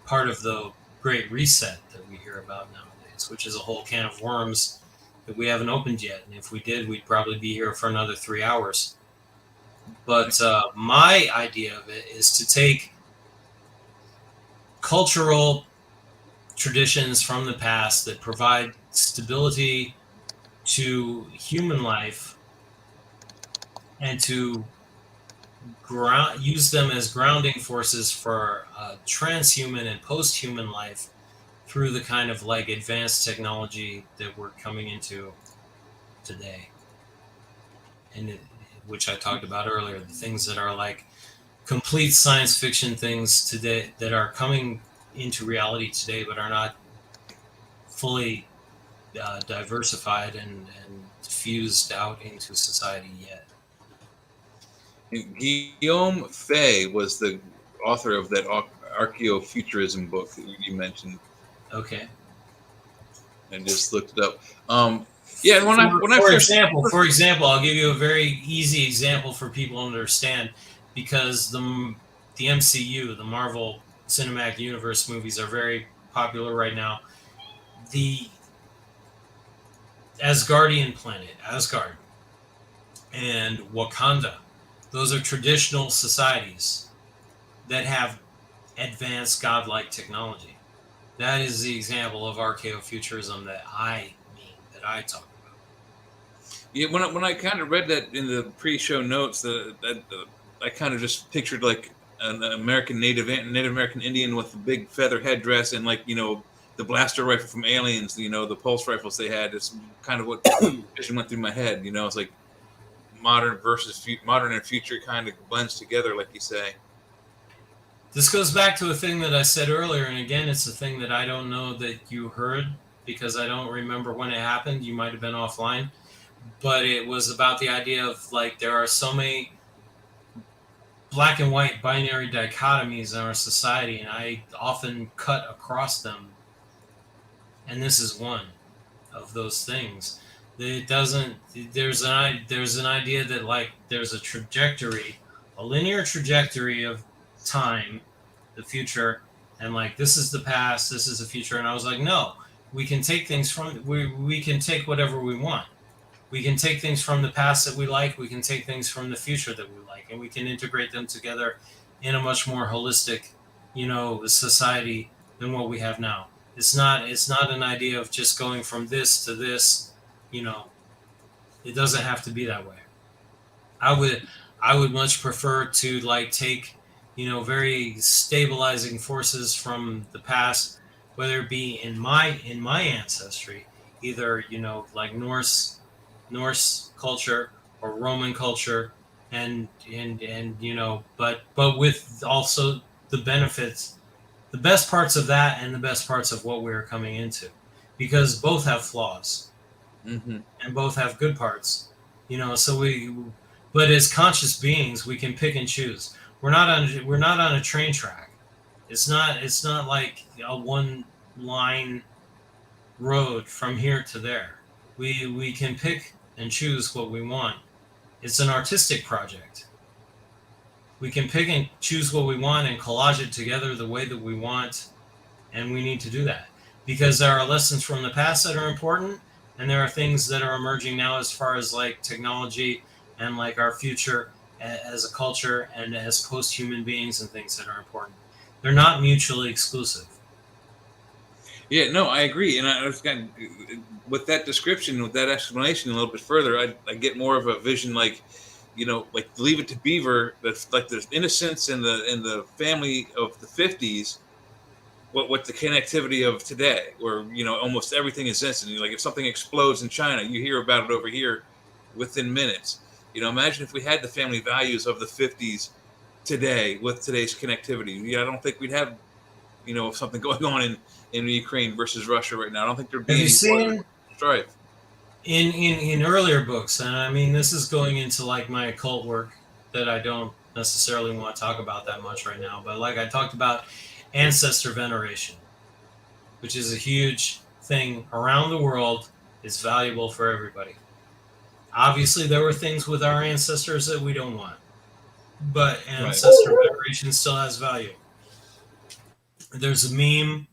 part of the Great Reset that we hear about nowadays, which is a whole can of worms that we haven't opened yet. And if we did, we'd probably be here for another 3 hours. But my idea of it is to take cultural traditions from the past that provide stability to human life and to use them as grounding forces for transhuman and post-human life through the kind of like advanced technology that we're coming into today, and which I talked about earlier, the things that are like complete science fiction things today that are coming into reality today but are not fully diversified and diffused out into society yet. Guillaume Fay was the author of that archaeofuturism book that you mentioned. Okay. I just looked it up. Yeah, for example, I'll give you a very easy example for people to understand, because the MCU, the Marvel Cinematic Universe movies, are very popular right now. The Asgardian planet, Asgard, and Wakanda, those are traditional societies that have advanced godlike technology. That is the example of archaeofuturism that I talk about. Yeah, when I kind of read that in the pre-show notes, I kind of just pictured like an American Native American Indian with a big feather headdress and like the blaster rifle from Aliens, you know, the pulse rifles they had. It's kind of what vision went through my head. You know, it's like modern and future kind of blends together, like you say. This goes back to a thing that I said earlier, and again, it's a thing that I don't know that you heard because I don't remember when it happened. You might have been offline, but it was about the idea of like there are so many black and white binary dichotomies in our society, and I often cut across them. And this is one of those things. It doesn't. There's an idea that like there's a trajectory, a linear trajectory of time, the future, and like this is the past, this is the future. And I was like, no, we can take things from we can take whatever we want. We can take things from the past that we like. We can take things from the future that we like, and we can integrate them together in a much more holistic, society than what we have now. It's not an idea of just going from this to this. It doesn't have to be that way. I would much prefer to like take, very stabilizing forces from the past, whether it be in my ancestry, either like Norse culture or Roman culture, and but with also the benefits, the best parts of that and the best parts of what we're coming into, because both have flaws and both have good parts, but as conscious beings, we can pick and choose. We're not on a train track. It's not like a one line road from here to there. We can pick and choose what we want. It's an artistic project. We can pick and choose what we want and collage it together the way that we want, and we need to do that because there are lessons from the past that are important, and there are things that are emerging now as far as like technology and like our future as a culture and as post-human beings and things that are important. They're not mutually exclusive. Yeah, no, I agree. And I was kind of, with that description, with that explanation a little bit further, I get more of a vision like, like Leave It to Beaver, that's like the innocence and the family of the 50s, what the connectivity of today, where, almost everything is instant. Like if something explodes in China, you hear about it over here within minutes. Imagine if we had the family values of the 50s today with today's connectivity. I don't think we'd have, something going on in Ukraine versus Russia right now. I don't think there'd be any strife. In earlier books, and I mean, this is going into like my occult work that I don't necessarily want to talk about that much right now, but like I talked about ancestor veneration, which is a huge thing around the world. It's valuable for everybody. Obviously, there were things with our ancestors that we don't want, but ancestor veneration still has value. There's a meme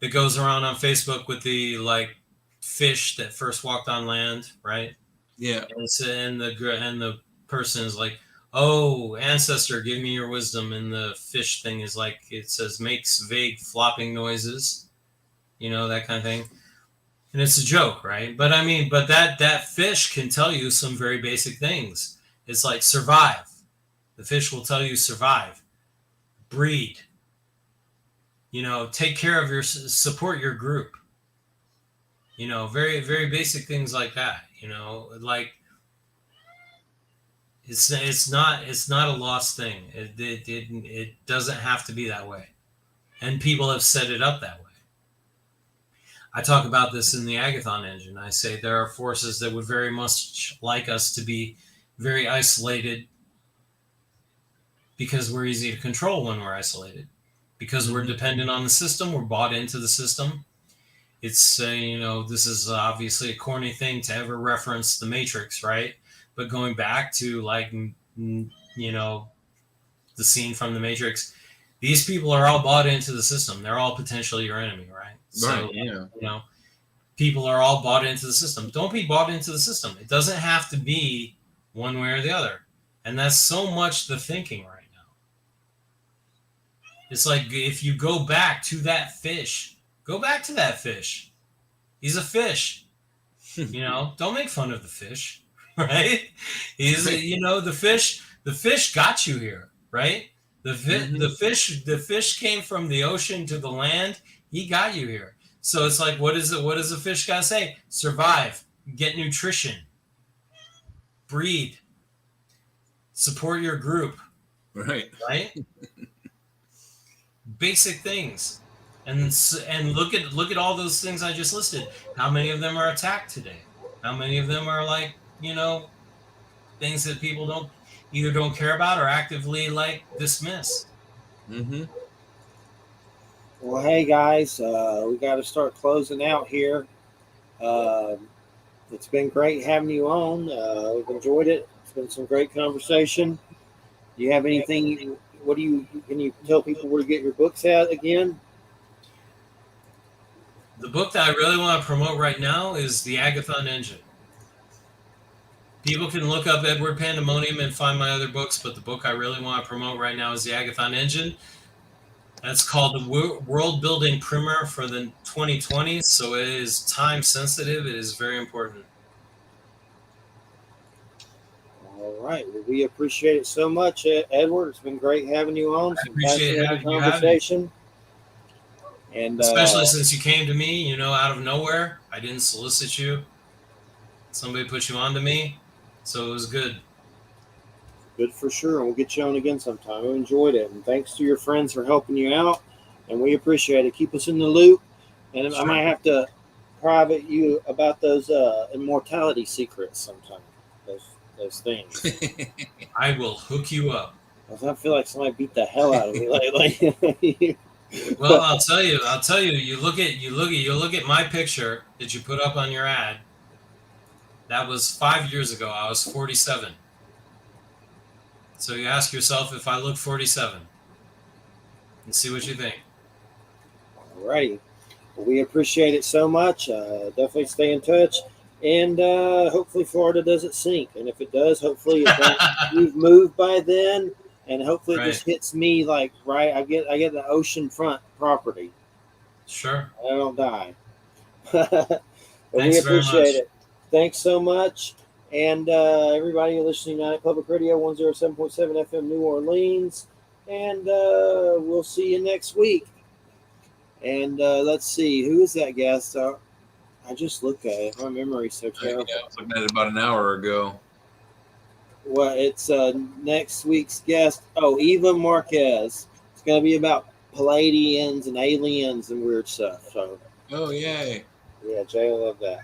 that goes around on Facebook with the like fish that first walked on land, right? Yeah. And the person is like, "Oh, ancestor, give me your wisdom." And the fish thing is like, it says makes vague flopping noises, that kind of thing. And it's a joke, right? But I mean, but that fish can tell you some very basic things. It's like survive. The fish will tell you survive, breed, take care of support your group. Very, very basic things like that. Like it's not a lost thing. It doesn't have to be that way, and people have set it up that way. I talk about this in the Agathon engine. I say there are forces that would very much like us to be very isolated because we're easy to control when we're isolated, because we're dependent on the system. We're bought into the system. It's, this is obviously a corny thing to ever reference the Matrix, right? But going back to like, the scene from the Matrix, these people are all bought into the system. They're all potentially your enemy, right? So, yeah. People are all bought into the system. Don't be bought into the system. It doesn't have to be one way or the other. And that's so much the thinking right now. It's like if you go back to that fish, He's a fish. Don't make fun of the fish, right? He's, the fish got you here, right? The fish came from the ocean to the land. He got you here. So it's like, what does a fish gotta say? Survive, get nutrition, breed, support your group, Right. right? Basic things. And look at all those things I just listed. How many of them are attacked today? How many of them are like, things that people don't care about or actively like dismiss? Mm-hmm. Well, hey guys, we got to start closing out here. Uh, it's been great having you on. We've enjoyed it. It's been some great conversation. Do you have anything? Can you tell people where to get your books at again? The book that I really want to promote right now is The Agathon Engine. People can look up Edward Pandemonium and find my other books, but the book I really want to promote right now is The Agathon Engine. That's called the World Building Primer for the 2020s, so it is time sensitive. It is very important. All right. Well, we appreciate it so much, Edward. It's been great having you on. I Some appreciate fascinating having you having me, conversation. And especially since you came to me, out of nowhere. I didn't solicit you. Somebody put you on to me, so it was good. good for sure. And we'll get you on again sometime. We enjoyed it. And thanks to your friends for helping you out. And we appreciate it. Keep us in the loop. And I Sure. might have to private you about those immortality secrets sometime. Those things. I will hook you up. I feel like somebody beat the hell out of me lately. Well, I'll tell you. You look at my picture that you put up on your ad. That was 5 years ago. I was 47. So you ask yourself if I look 47 and see what you think. Alrighty. Well, we appreciate it so much. Definitely stay in touch. And hopefully Florida doesn't sink. And if it does, hopefully we've moved by then. And hopefully it Right. just hits me like right. I get the oceanfront property. Sure. I don't die. But we Thanks very appreciate much. it. Thanks so much. And everybody listening to Public Radio 107.7 FM New Orleans. And we'll see you next week. And let's see, who is that guest? I just looked at it. My memory's so terrible. Yeah, I was looking at it about an hour ago. Well, it's next week's guest. Oh, Eva Marquez. It's going to be about Palladians and aliens and weird stuff. So, Oh, yay. yeah, Jay will love that.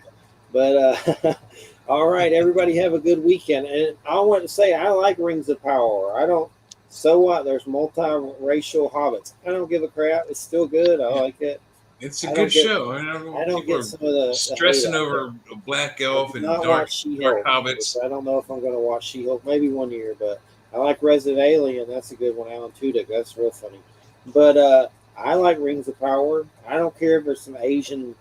But, all right, everybody have a good weekend. And I want to say I like Rings of Power. I don't, so what? There's multiracial hobbits. I don't give a crap. It's still good. I like it. It's a good show. I don't get some of the stressing over a black elf and dark hobbits. I don't know if I'm going to watch She-Hulk. Maybe one year, but I like Resident Alien. That's a good one. Alan Tudyk. That's real funny. But I like Rings of Power. I don't care if there's some Asian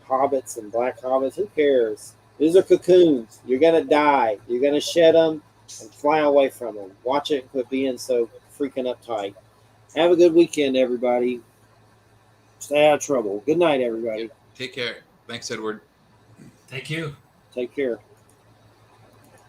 hobbits and black hobbits. Who cares? These are cocoons. You're going to die. You're going to shed them and fly away from them. Watch it and quit being so freaking uptight. Have a good weekend, everybody. Stay out of trouble. Good night, everybody. Take care. Thanks, Edward. Thank you. Take care.